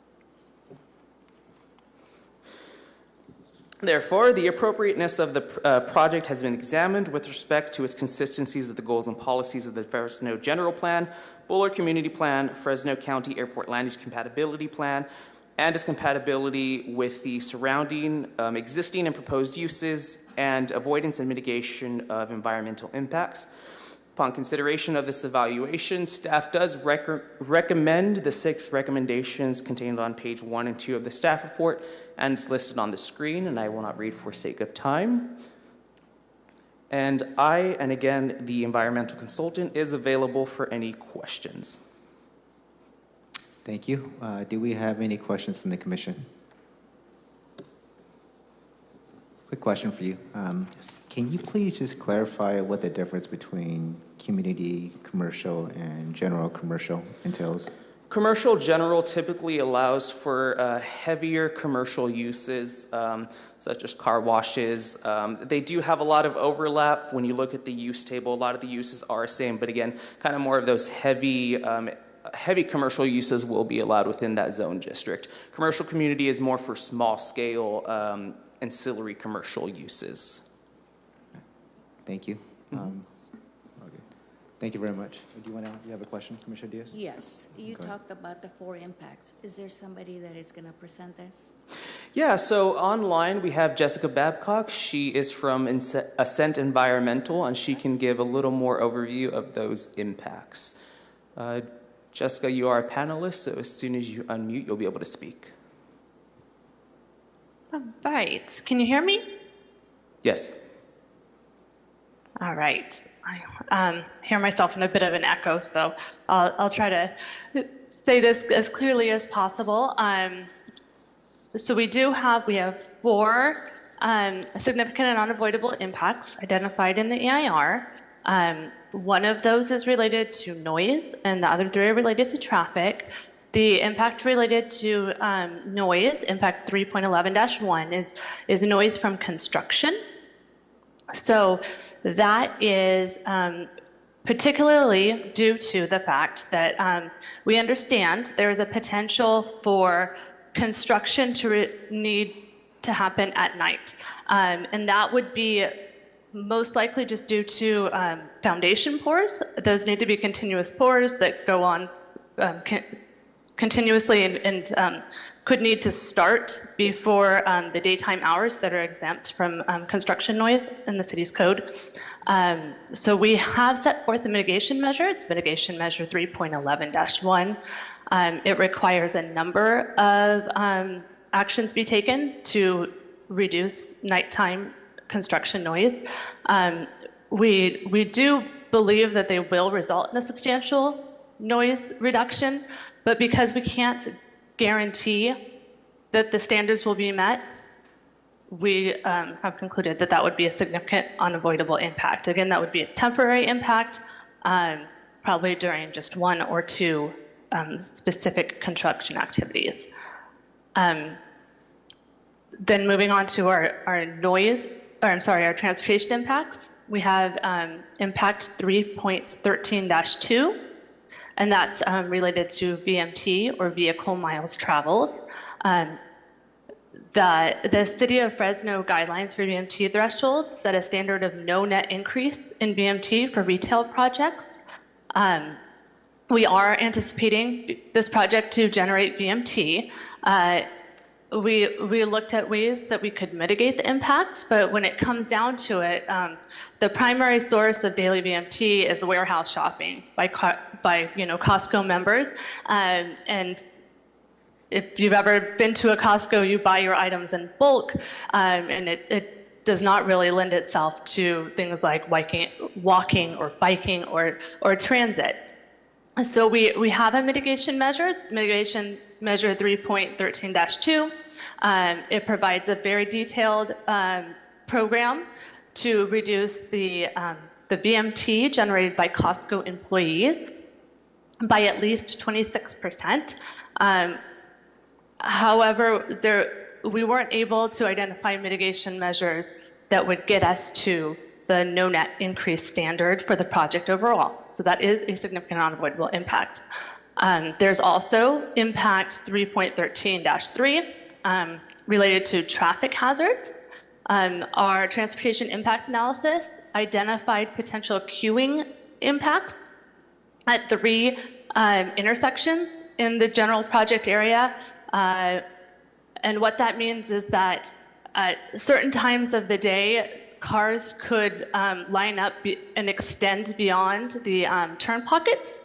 Therefore, the appropriateness of the project has been examined with respect to its consistencies with the goals and policies of the Fresno General Plan, Bullard Community Plan, Fresno County Airport Land Use Compatibility Plan, and its compatibility with the surrounding existing and proposed uses and avoidance and mitigation of environmental impacts. Upon consideration of this evaluation, staff does recommend the 6 recommendations contained on page 1 and 2 of the staff report, and it's listed on the screen, and I will not read for sake of time. And again, the environmental consultant is available for any questions. Thank you. Do we have any questions from the commission? Quick question for you. Can you please just clarify what the difference between community commercial and general commercial entails? Commercial general typically allows for heavier commercial uses, such as car washes. They do have a lot of overlap. When you look at the use table, a lot of the uses are the same, but again, kind of more of those heavy commercial uses will be allowed within that zone district. Commercial community is more for small scale ancillary commercial uses. Thank you. Okay. Thank you very much. Do you have a question, Commissioner Diaz? Yes, you Go ahead. talked about the 4 impacts. Is there somebody that is going to present this? Yeah, so online we have Jessica Babcock. She is from Ascent Environmental, and she can give a little more overview of those impacts. Jessica, you are a panelist, so as soon as you unmute, you'll be able to speak. All right. Can you hear me? Yes. All right. I hear myself in a bit of an echo, so I'll try to say this as clearly as possible. So we have 4 significant and unavoidable impacts identified in the EIR. One of those is related to noise, and the other 3 are related to traffic. The impact related to noise, impact 3.11-1, is noise from construction. So that is particularly due to the fact that we understand there is a potential for construction to need to happen at night. And that would be most likely just due to foundation pours. Those need to be continuous pours that go on continuously and could need to start before the daytime hours that are exempt from construction noise in the city's code. So we have set forth the mitigation measure. It's mitigation measure 3.11-1. It requires a number of actions be taken to reduce nighttime construction noise. We do believe that they will result in a substantial noise reduction, but because we can't guarantee that the standards will be met, we have concluded that that would be a significant unavoidable impact. Again, that would be a temporary impact, probably during just 1 or 2 specific construction activities. Then moving on to our transportation impacts, we have impact 3.13-2, and that's related to VMT, or vehicle miles traveled. The City of Fresno guidelines for VMT thresholds set a standard of no net increase in VMT for retail projects. We are anticipating this project to generate VMT. we looked at ways that we could mitigate the impact, but when it comes down to it, the primary source of daily VMT is warehouse shopping by Costco members, and if you've ever been to a Costco, you buy your items in bulk, and it does not really lend itself to things like walking or biking or transit. So we have a mitigation measure 3.13-2. It provides a very detailed program to reduce the VMT generated by Costco employees by at least 26%. However, we weren't able to identify mitigation measures that would get us to the no net increase standard for the project overall. So that is a significant unavoidable impact. There's also impact 3.13-3 related to traffic hazards. Our transportation impact analysis identified potential queuing impacts at 3 intersections in the general project area. And what that means is that at certain times of the day, cars could line up and extend beyond the turn pockets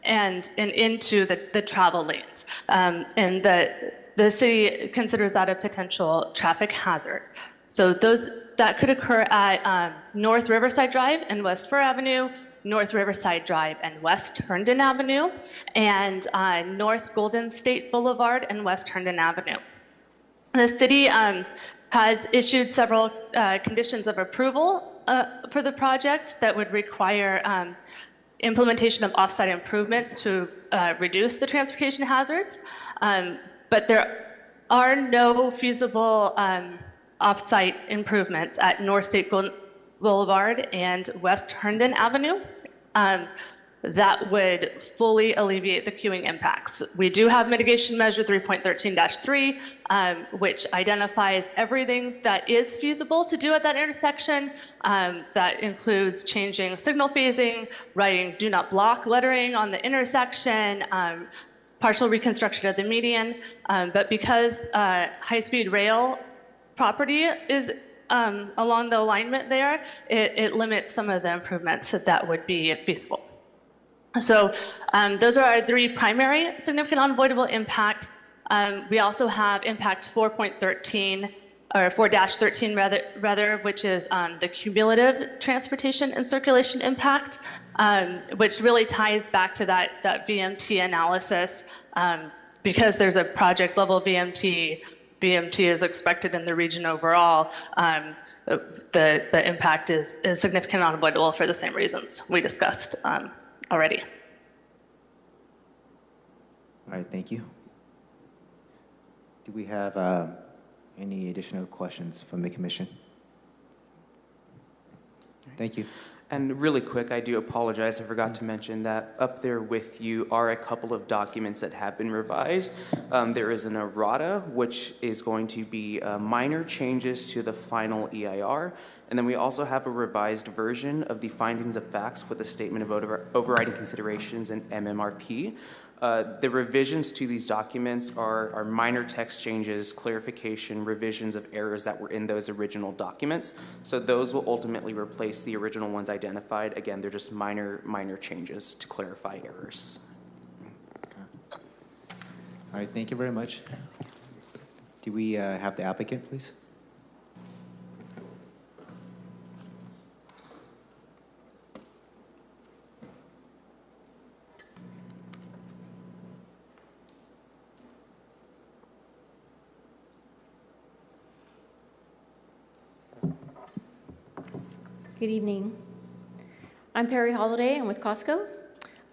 and into the travel lanes. And the city considers that a potential traffic hazard. So that could occur at North Riverside Drive and West Fur Avenue, North Riverside Drive and West Herndon Avenue, and North Golden State Boulevard and West Herndon Avenue. The city has issued several conditions of approval for the project that would require implementation of offsite improvements to reduce the transportation hazards, but there are no feasible offsite improvements at North State Boulevard and West Herndon Avenue that would fully alleviate the queuing impacts. We do have mitigation measure 3.13-3, which identifies everything that is feasible to do at that intersection. That includes changing signal phasing, writing do not block lettering on the intersection, partial reconstruction of the median. But because high-speed rail property is along the alignment there, it limits some of the improvements that would be feasible. So those are our 3 primary significant unavoidable impacts. We also have impact 4.13, or 4-13 rather, which is the cumulative transportation and circulation impact, which really ties back to that VMT analysis. Because there's a project level VMT is expected in the region overall, the impact is significant and unavoidable for the same reasons we discussed already. All right, thank you. Do we have any additional questions from the commission? Thank you. And really quick, I do apologize, I forgot to mention that up there with you are a couple of documents that have been revised. There is an errata, which is going to be minor changes to the final EIR. And then we also have a revised version of the findings of facts with a statement of overriding considerations and MMRP. The revisions to these documents are minor text changes, clarification, revisions of errors that were in those original documents. So those will ultimately replace the original ones identified. Again, they're just minor changes to clarify errors. Okay. All right, thank you very much. Do we have the applicant, please? Good evening. I'm Perry Holliday. I'm with Costco.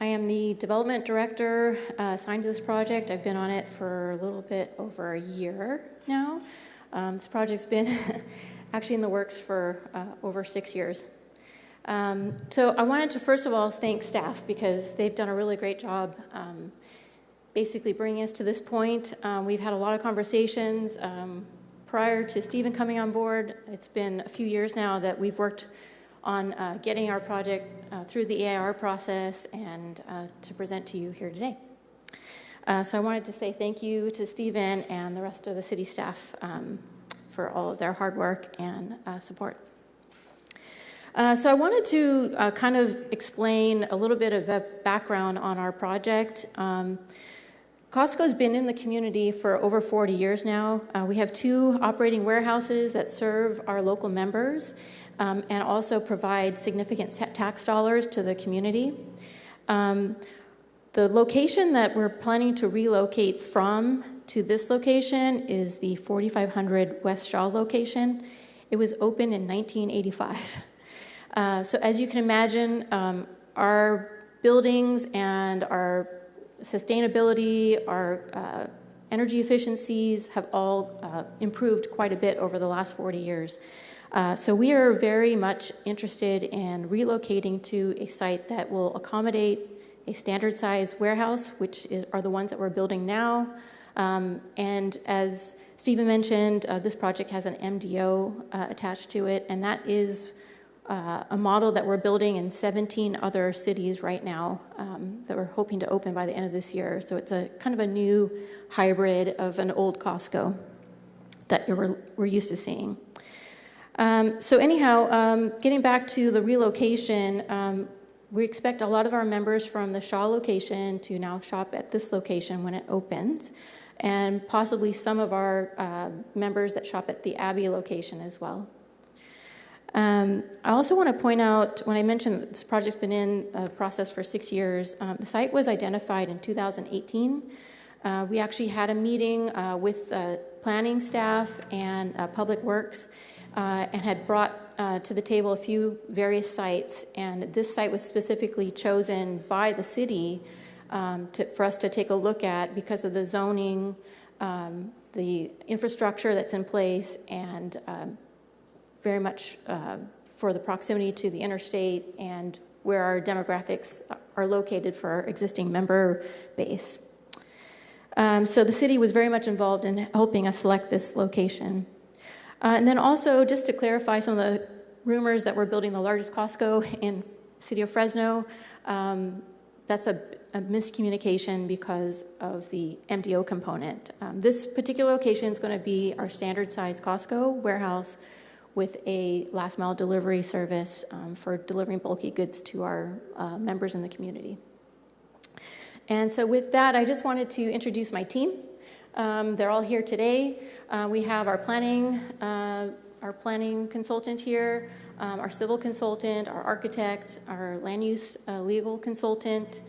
I am the development director assigned to this project. I've been on it for a little bit over a year now. This project's been actually in the works for over 6 years. So I wanted to first of all thank staff because they've done a really great job basically bringing us to this point. We've had a lot of conversations prior to Stephen coming on board. It's been a few years now that we've worked on getting our project through the EIR process and to present to you here today. So I wanted to say thank you to Stephen and the rest of the city staff for all of their hard work and support. So I wanted to kind of explain a little bit of a background on our project. Costco's been in the community for over 40 years now. We have 2 operating warehouses that serve our local members and also provide significant tax dollars to the community. The location that we're planning to relocate from to this location is the 4500 West Shaw location. It was opened in 1985. So as you can imagine, our buildings and our sustainability, our energy efficiencies have all improved quite a bit over the last 40 years. So we are very much interested in relocating to a site that will accommodate a standard size warehouse, which are the ones that we're building now. And as Stephen mentioned, this project has an MDO attached to it, and that is a model that we're building in 17 other cities right now that we're hoping to open by the end of this year. So it's a kind of a new hybrid of an old Costco that we're used to seeing. So anyhow, getting back to the relocation, we expect a lot of our members from the Shaw location to now shop at this location when it opens, and possibly some of our members that shop at the Abbey location as well. I also want to point out, when I mentioned that this project's been in process for 6 years, the site was identified in 2018. We actually had a meeting with planning staff and Public Works and had brought to the table a few various sites, and this site was specifically chosen by the city for us to take a look at because of the zoning, the infrastructure that's in place, and very much for the proximity to the interstate and where our demographics are located for our existing member base. So the city was very much involved in helping us select this location. And then also, just to clarify some of the rumors that we're building the largest Costco in the city of Fresno, that's a miscommunication because of the MDO component. This particular location is going to be our standard size Costco warehouse with a last mile delivery service for delivering bulky goods to our members in the community. And so with that, I just wanted to introduce my team. They're all here today. We have our planning consultant here, our civil consultant, our architect, our land use legal consultant,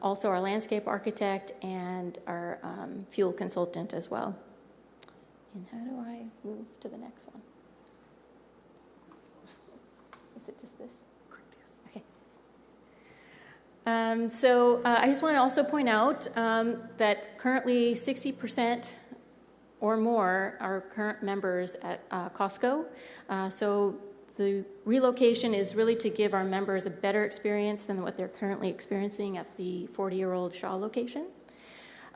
also our landscape architect, and our fuel consultant as well. And how do I move to the next one? Is it just this? Correct, yes. Okay. So I just want to also point out that currently 60% or more are current members at Costco. So the relocation is really to give our members a better experience than what they're currently experiencing at the 40-year-old Shaw location.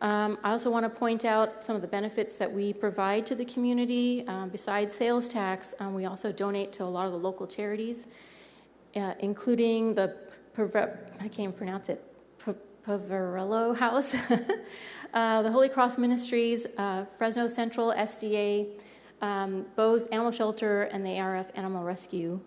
I also want to point out some of the benefits that we provide to the community. Besides sales tax, we also donate to a lot of the local charities, including the, I can't even pronounce it, Pavarello House, the Holy Cross Ministries, Fresno Central SDA, Bo's Animal Shelter, and the ARF Animal Rescue.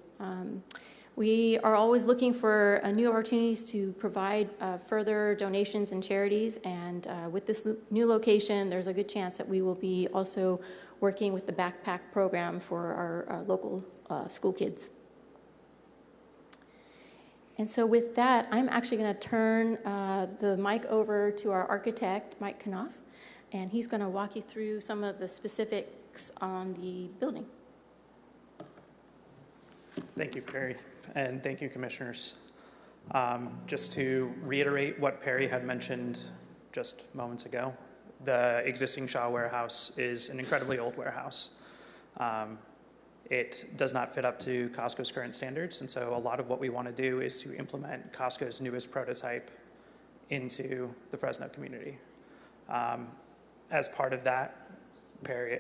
We are always looking for new opportunities to provide further donations and charities, and with this new location, there's a good chance that we will be also working with the backpack program for our local school kids. And so with that, I'm actually going to turn the mic over to our architect, Mike Knopf, and he's going to walk you through some of the specifics on the building. Thank you, Perry, and thank you, commissioners. Just to reiterate what Perry had mentioned just moments ago, the existing Shaw warehouse is an incredibly old warehouse. It does not fit up to Costco's current standards, and so a lot of what we want to do is to implement Costco's newest prototype into the Fresno community. As part of that,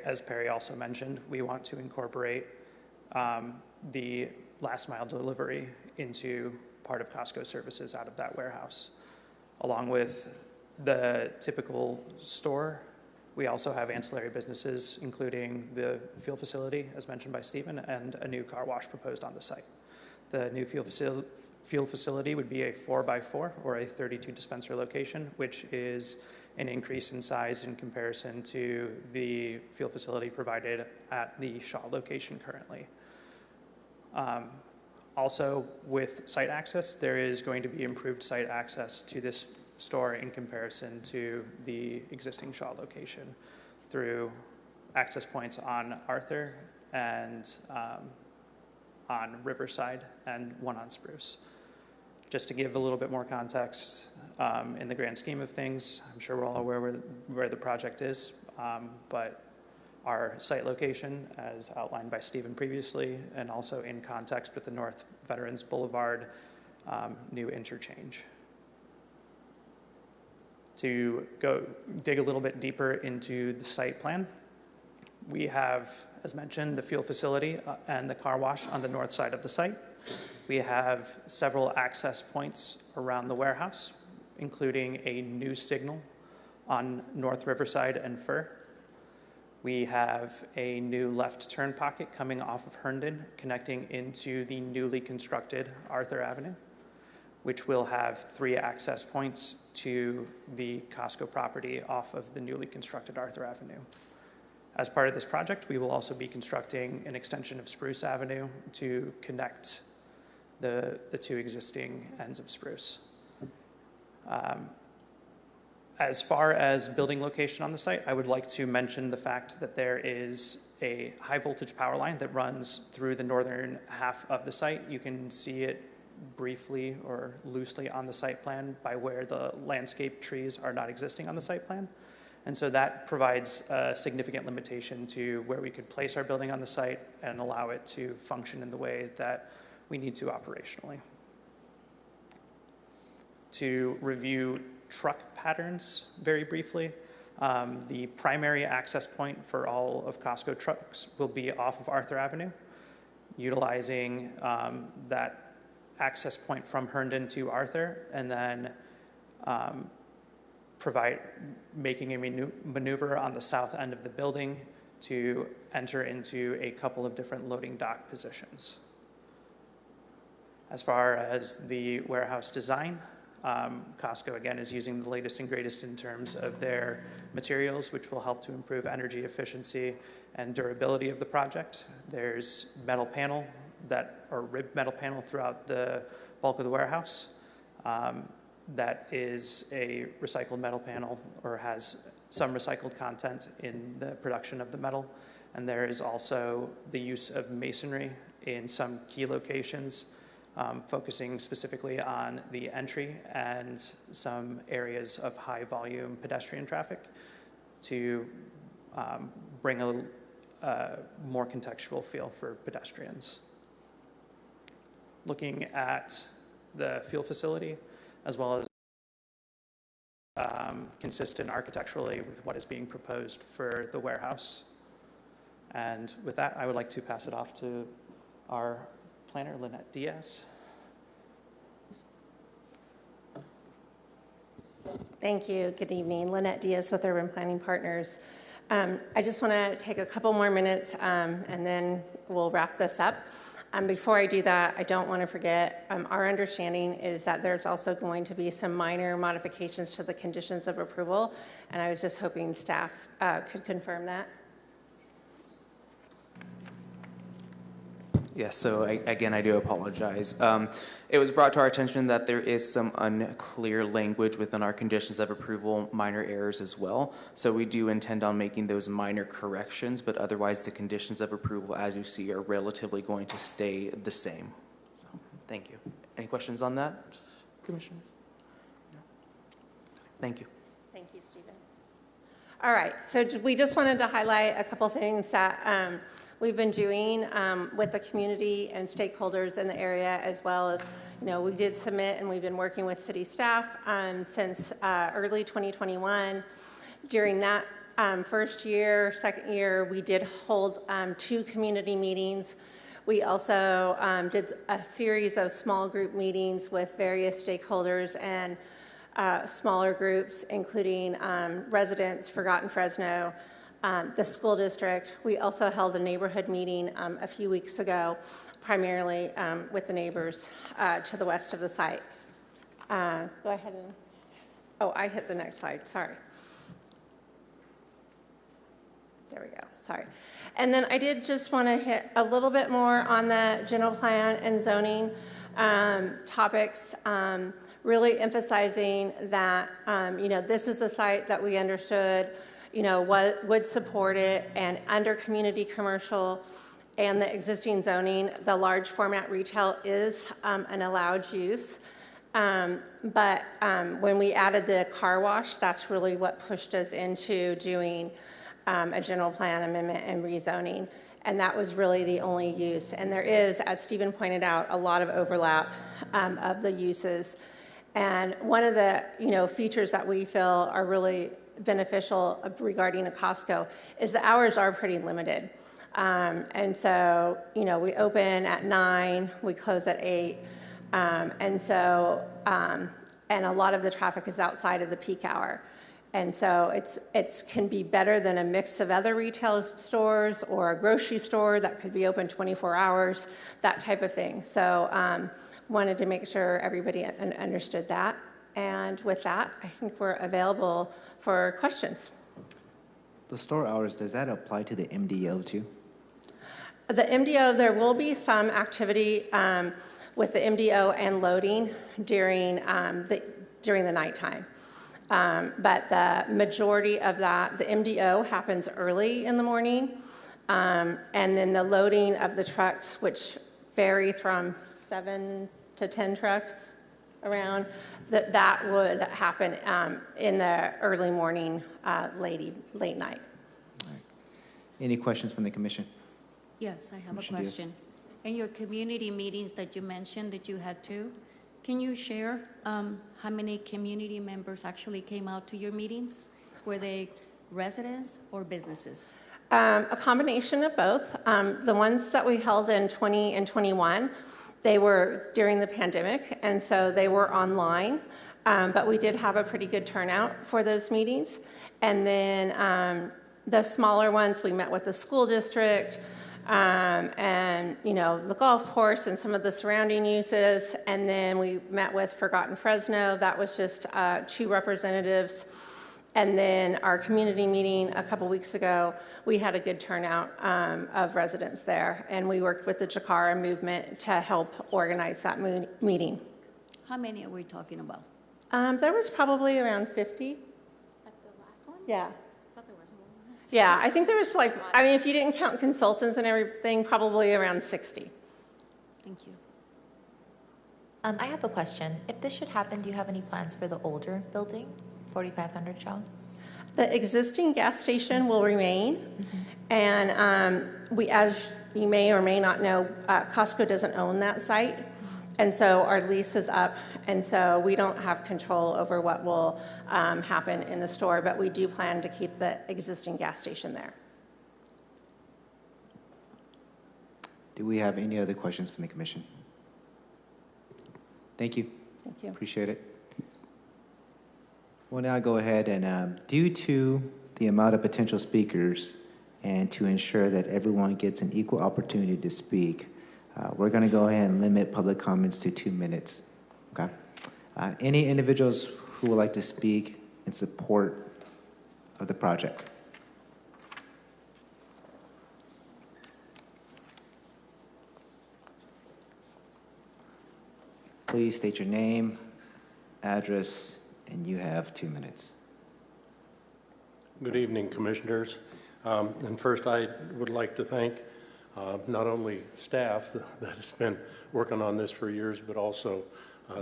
as Perry also mentioned, we want to incorporate the last mile delivery into part of Costco services out of that warehouse, along with the typical store, we also have ancillary businesses, including the fuel facility, as mentioned by Stephen, and a new car wash proposed on the site. The new fuel facility would be a 4x4 or a 32 dispenser location, which is an increase in size in comparison to the fuel facility provided at the Shaw location currently. Also, with site access, there is going to be improved site access to this store in comparison to the existing Shaw location through access points on Arthur and on Riverside and one on Spruce. Just to give a little bit more context, in the grand scheme of things, I'm sure we're all aware where the project is, but our site location, as outlined by Stephen previously, and also in context with the North Veterans Boulevard new interchange. To go dig a little bit deeper into the site plan, we have, as mentioned, the fuel facility and the car wash on the north side of the site. We have several access points around the warehouse, including a new signal on North Riverside and Fur. We have a new left turn pocket coming off of Herndon, connecting into the newly constructed Arthur Avenue, which will have 3 access points to the Costco property off of the newly constructed Arthur Avenue. As part of this project, we will also be constructing an extension of Spruce Avenue to connect the 2 existing ends of Spruce. As far as building location on the site, I would like to mention the fact that there is a high voltage power line that runs through the northern half of the site. You can see it briefly or loosely on the site plan by where the landscape trees are not existing on the site plan. And so that provides a significant limitation to where we could place our building on the site and allow it to function in the way that we need to operationally. To review truck patterns very briefly, the primary access point for all of Costco trucks will be off of Arthur Avenue, utilizing that access point from Herndon to Arthur, and then making a maneuver on the south end of the building to enter into a couple of different loading dock positions. As far as the warehouse design, Costco, again, is using the latest and greatest in terms of their materials, which will help to improve energy efficiency and durability of the project. There's metal panel or ribbed metal panel throughout the bulk of the warehouse. That is a recycled metal panel or has some recycled content in the production of the metal. And there is also the use of masonry in some key locations, focusing specifically on the entry and some areas of high volume pedestrian traffic to bring a more contextual feel for pedestrians. Looking at the fuel facility, as well as consistent architecturally with what is being proposed for the warehouse. And with that, I would like to pass it off to our planner, Lynette Diaz. Thank you. Good evening. Lynette Diaz with Urban Planning Partners. I just want to take a couple more minutes and then we'll wrap this up. Before I do that, I don't want to forget, our understanding is that there's also going to be some minor modifications to the conditions of approval, and I was just hoping staff could confirm that. Yes, so again, I do apologize. It was brought to our attention that there is some unclear language within our conditions of approval, minor errors as well. So we do intend on making those minor corrections, but otherwise the conditions of approval, as you see, are relatively going to stay the same. So, thank you. Any questions on that, Commissioners? No? Thank you. Thank you, Stephen. All right, so we just wanted to highlight a couple things that we've been doing with the community and stakeholders in the area, as well as, we did submit and we've been working with city staff since early 2021. During that first year, second year, we did hold 2 community meetings. We also did a series of small group meetings with various stakeholders, and smaller groups, including residents, Forgotten Fresno, the school district. We also held a neighborhood meeting a few weeks ago, primarily with the neighbors to the west of the site. Go ahead and, oh, I hit the next slide, sorry. There we go, sorry. And then I did just want to hit a little bit more on the general plan and zoning topics, really emphasizing that, this is a site that we understood, what would support it, and under community commercial and the existing zoning, the large format retail is an allowed use. But when we added the car wash, that's really what pushed us into doing a general plan amendment and rezoning. And that was really the only use. And there is, as Stephen pointed out, a lot of overlap of the uses. And one of the features that we feel are really beneficial regarding a Costco is the hours are pretty limited. And so, we open at 9, we close at 8. And a lot of the traffic is outside of the peak hour. And so it can be better than a mix of other retail stores or a grocery store that could be open 24 hours, that type of thing. So wanted to make sure everybody understood that. And with that, I think we're available for questions. The store hours, does that apply to the MDO too? The MDO, there will be some activity with the MDO and loading during the nighttime. But the majority of that, the MDO happens early in the morning, and then the loading of the trucks, which vary from 7 to 10 trucks around, that would happen in the early morning, late night. All right. Any questions from the commission? Yes, I have Commissioner a question. In your community meetings that you mentioned that you had two, can you share how many community members actually came out to your meetings? Were they residents or businesses? A combination of both. The ones that we held in 20 and 21, they were during the pandemic, and so they were online, but we did have a pretty good turnout for those meetings. And then the smaller ones, we met with the school district, and the golf course and some of the surrounding uses, and then we met with Forgotten Fresno. That was just 2 representatives. And then our community meeting a couple weeks ago, we had a good turnout of residents there, and we worked with the Chikara movement to help organize that meeting. How many are we talking about? There was probably around 50. At the last one? Yeah. I thought there was more. Yeah, I think there was if you didn't count consultants and everything, probably around 60. Thank you. I have a question. If this should happen, do you have any plans for the older building, 4,500 Shaw? The existing gas station will remain, and we, as you may or may not know, Costco doesn't own that site, and so our lease is up, and so we don't have control over what will happen in the store, but we do plan to keep the existing gas station there. Do we have any other questions from the commission? Thank you. Thank you. Appreciate it. We'll now go ahead and, due to the amount of potential speakers and to ensure that everyone gets an equal opportunity to speak, we're going to go ahead and limit public comments to 2 minutes. Okay? Any individuals who would like to speak in support of the project? Please state your name, address, and you have 2 minutes. Good evening, Commissioners. And first, I would like to thank not only staff that has been working on this for years, but also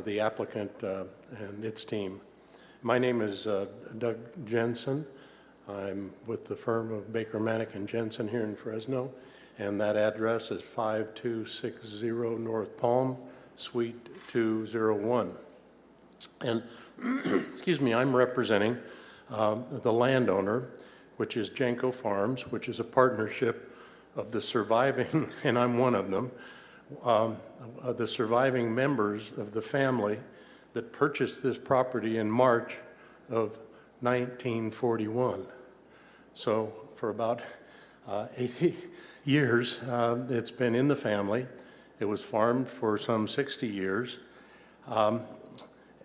the applicant and its team. My name is Doug Jensen. I'm with the firm of Baker, Manick & Jensen here in Fresno, and that address is 5260 North Palm, Suite 201. And excuse me, I'm representing the landowner, which is Jenko Farms, which is a partnership of the surviving, and I'm one of them, the surviving members of the family that purchased this property in March of 1941. So for about 80 years, it's been in the family. It was farmed for some 60 years.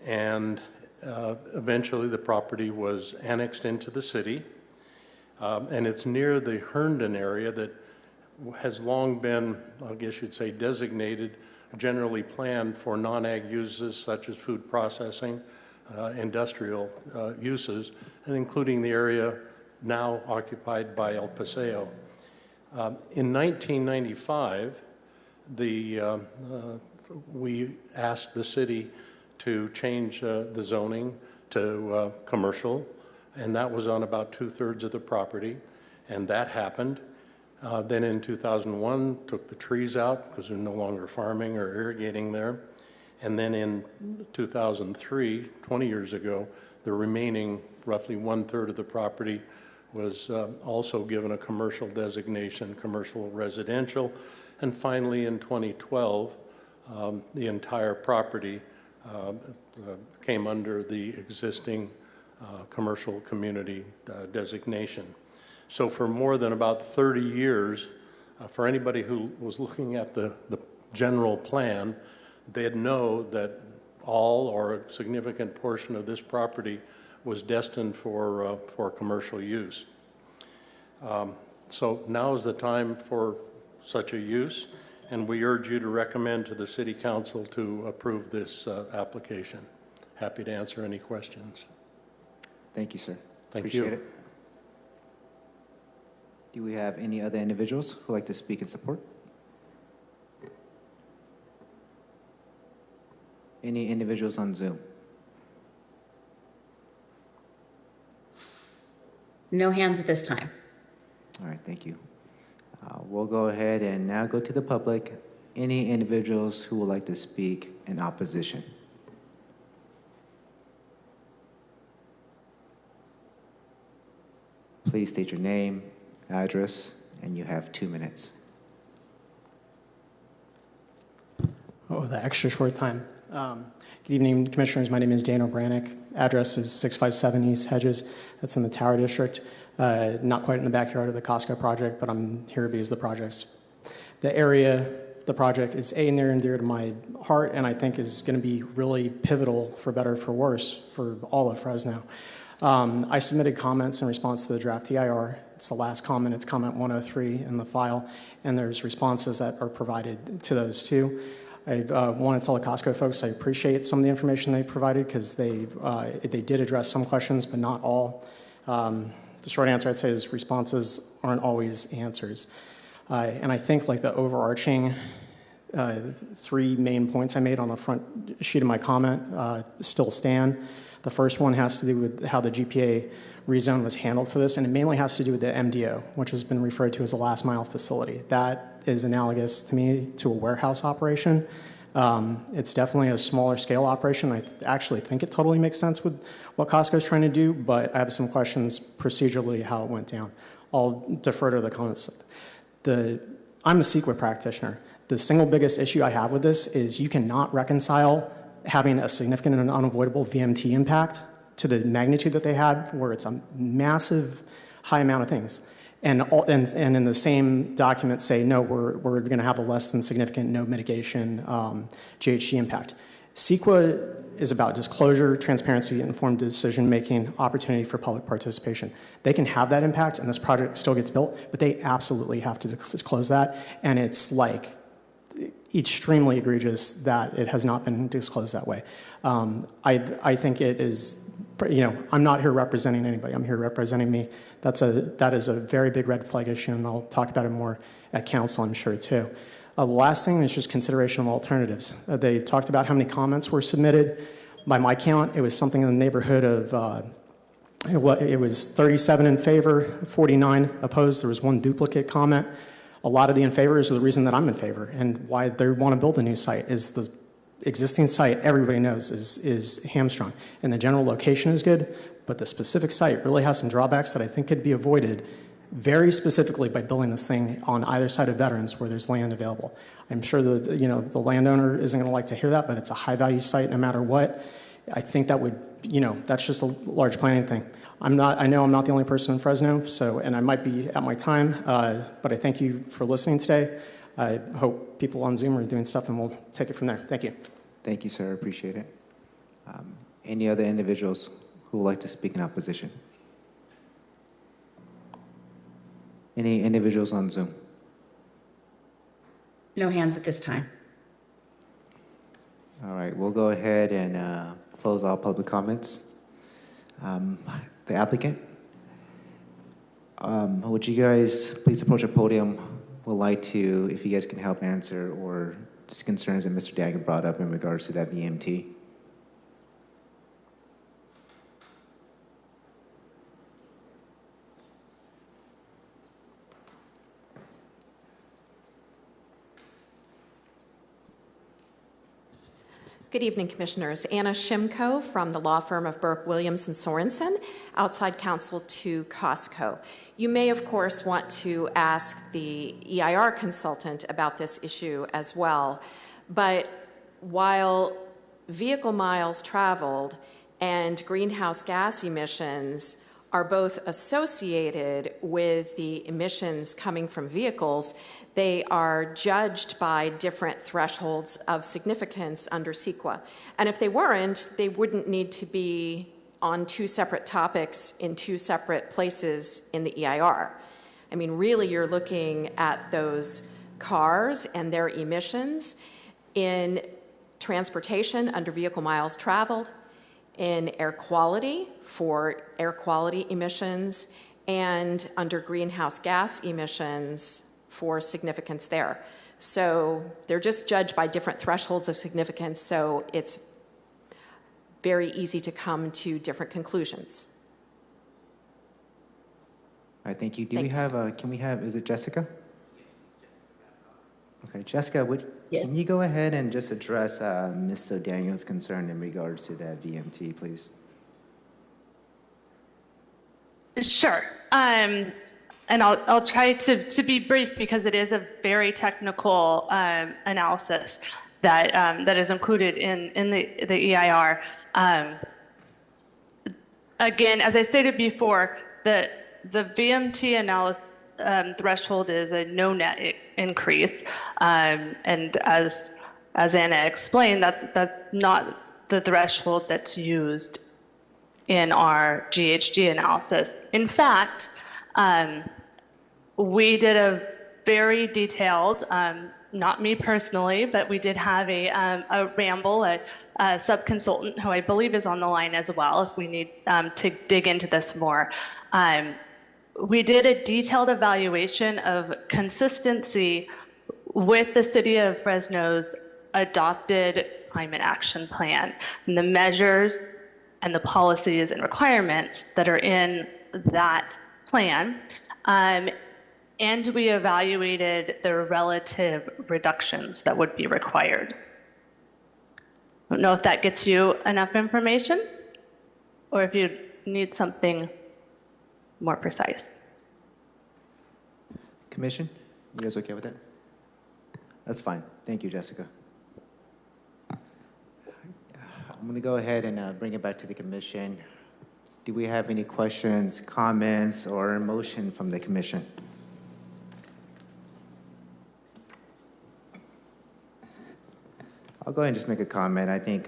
And eventually the property was annexed into the city. And it's near the Herndon area that has long been, I guess you'd say, designated, generally planned for non-ag uses such as food processing, industrial uses, and including the area now occupied by El Paseo. In 1995, we asked the city to change the zoning to commercial, and that was on about 2/3 of the property, and that happened. Then in 2001, took the trees out because they're no longer farming or irrigating there. And then in 2003, 20 years ago, the remaining roughly 1/3 of the property was also given a commercial designation, commercial residential. And finally, in 2012, the entire property came under the existing commercial community designation. So for more than about 30 years, for anybody who was looking at the general plan, they'd know that all or a significant portion of this property was destined for commercial use. So now is the time for such a use, and we urge you to recommend to the City Council to approve this application. Happy to answer any questions. Thank you, sir. Thank you. Appreciate it. Do we have any other individuals who would like to speak in support? Any individuals on Zoom? No hands at this time. All right, thank you. We'll go ahead and now go to the public. Any individuals who would like to speak in opposition? Please state your name, address, and you have 2 minutes. Oh, the extra short time. Good evening, Commissioners. My name is Dan O'Branick. Address is 657 East Hedges. That's in the Tower District. Not quite in the backyard of the Costco project, but I'm here because the project is near and dear to my heart, and I think is going to be really pivotal, for better or for worse, for all of Fresno. I submitted comments in response to the draft EIR. It's the last comment. It's comment 103 in the file, and there's responses that are provided to those too. I want to tell the Costco folks I appreciate some of the information they provided because they did address some questions, but not all. The short answer I'd say is responses aren't always answers. And I think like the overarching 3 main points I made on the front sheet of my comment still stand. The first one has to do with how the GPA rezone was handled for this, and it mainly has to do with the MDO, which has been referred to as a last mile facility. That is analogous to me to a warehouse operation. It's definitely a smaller scale operation. I actually think it totally makes sense with what Costco is trying to do, but I have some questions procedurally how it went down. I'll defer to the comments. I'm a CEQA practitioner. The single biggest issue I have with this is you cannot reconcile having a significant and unavoidable VMT impact to the magnitude that they had, where it's a massive, high amount of things. And in the same document say, no, we're going to have a less than significant, no mitigation GHG impact. CEQA is about disclosure, transparency, informed decision-making, opportunity for public participation. They can have that impact, and this project still gets built, but they absolutely have to disclose that, and it's like extremely egregious that it has not been disclosed that way. I think it is, I'm not here representing anybody. I'm here representing me. That is a very big red flag issue, and I'll talk about it more at council, I'm sure, too. The last thing is just consideration of alternatives. They talked about how many comments were submitted. By my count, it was something in the neighborhood of, it was 37 in favor, 49 opposed. There was 1 duplicate comment. A lot of the in favors are the reason that I'm in favor, and why they want to build a new site is the existing site, everybody knows, is hamstrung. And the general location is good, but the specific site really has some drawbacks that I think could be avoided very specifically by building this thing on either side of veterans where there's land available. I'm sure the landowner isn't going to like to hear that, but it's a high-value site no matter what. I think that would, that's just a large planning thing. I know I'm not the only person in Fresno, and I might be at my time, but I thank you for listening today. I hope people on Zoom are doing stuff, and we'll take it from there. Thank you. Thank you, sir. Appreciate it. Any other individuals who would like to speak in opposition? Any individuals on Zoom? No hands at this time. All right, we'll go ahead and close all public comments. The applicant, would you guys please approach the podium? Would like to, if you guys can help answer or just concerns that Mr. Dagan brought up in regards to that VMT. Good evening, Commissioners. Anna Shimko from the law firm of Burke, Williams, and Sorensen, outside counsel to Costco. You may, of course, want to ask the EIR consultant about this issue as well, but while vehicle miles traveled and greenhouse gas emissions are both associated with the emissions coming from vehicles, they are judged by different thresholds of significance under CEQA. And if they weren't, they wouldn't need to be on two separate topics in two separate places in the EIR. I mean, really, you're looking at those cars and their emissions in transportation under vehicle miles traveled, in air quality for air quality emissions, and under greenhouse gas emissions for significance there. So they're just judged by different thresholds of significance, so it's very easy to come to different conclusions. All right, thank you. Thanks. Can we have, is it Jessica? Okay, Jessica, can you go ahead and just address Ms. Daniel's concern in regards to that VMT, please? Sure. And I'll try to be brief because it is a very technical analysis that is included in the EIR. Again, as I stated before, the VMT analysis threshold is a no net increase, and as Anna explained, that's not the threshold that's used in our GHG analysis. In fact, we did a very detailed, not me personally, but we did have a ramble, a sub-consultant who I believe is on the line as well if we need to dig into this more. We did a detailed evaluation of consistency with the City of Fresno's adopted climate action plan and the measures and the policies and requirements that are in that plan. And we evaluated the relative reductions that would be required. I don't know if that gets you enough information or if you need something more precise. Commission, you guys okay with that? That's fine. Thank you, Jessica. I'm going to go ahead and bring it back to the commission. Do we have any questions, comments, or a motion from the commission? I'll go ahead and just make a comment. I think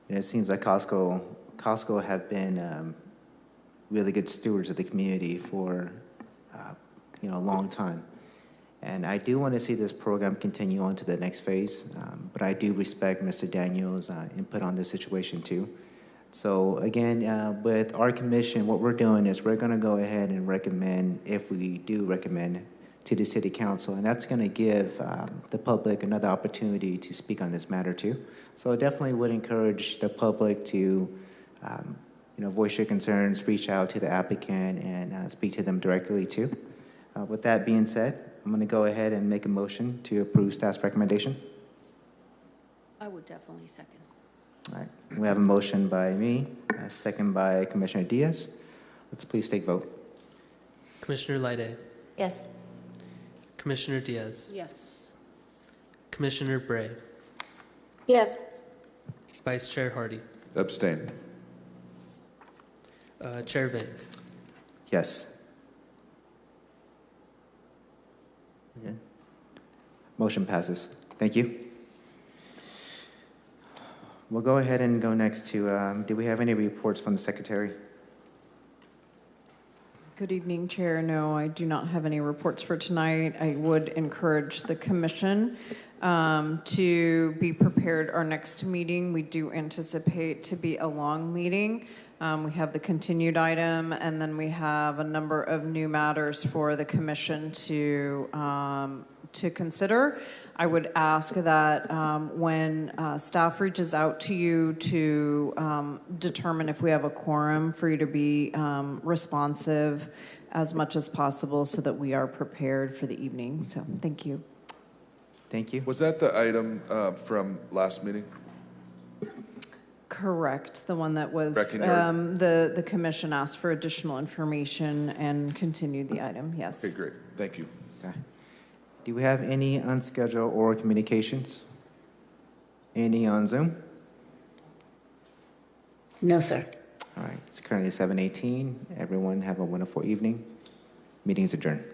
it seems like Costco have been really good stewards of the community for a long time. And I do want to see this program continue on to the next phase, but I do respect Mr. Daniel's input on this situation too. So again, with our commission, what we're doing is we're going to go ahead and recommend, if we do recommend, to the City Council, and that's going to give the public another opportunity to speak on this matter too. So I definitely would encourage the public to voice your concerns, reach out to the applicant, and speak to them directly too. With that being said, I'm going to go ahead and make a motion to approve staff's recommendation. I would definitely second. All right, we have a motion by me, a second by Commissioner Diaz. Let's please take vote. Commissioner Lyday, Yes. Commissioner Diaz, Yes. Commissioner Bray, Yes. Vice Chair Hardy, Abstain. Chair Vang. Yes. Okay. Motion passes. Thank you. We'll go ahead and go next to, do we have any reports from the secretary? Good evening, Chair. No, I do not have any reports for tonight. I would encourage the commission to be prepared our next meeting. We do anticipate to be a long meeting. We have the continued item, and then we have a number of new matters for the commission to consider. I would ask that when staff reaches out to you to determine if we have a quorum, for you to be responsive as much as possible so that we are prepared for the evening. So thank you. Thank you. Was that the item from last meeting? Correct. The one that was, Breckenridge. the commission asked for additional information and continued the item, yes. Okay, great. Thank you. Okay. Do we have any unscheduled oral communications? Any on Zoom? No, sir. All right, it's currently 7:18. Everyone have a wonderful evening. Meeting is adjourned.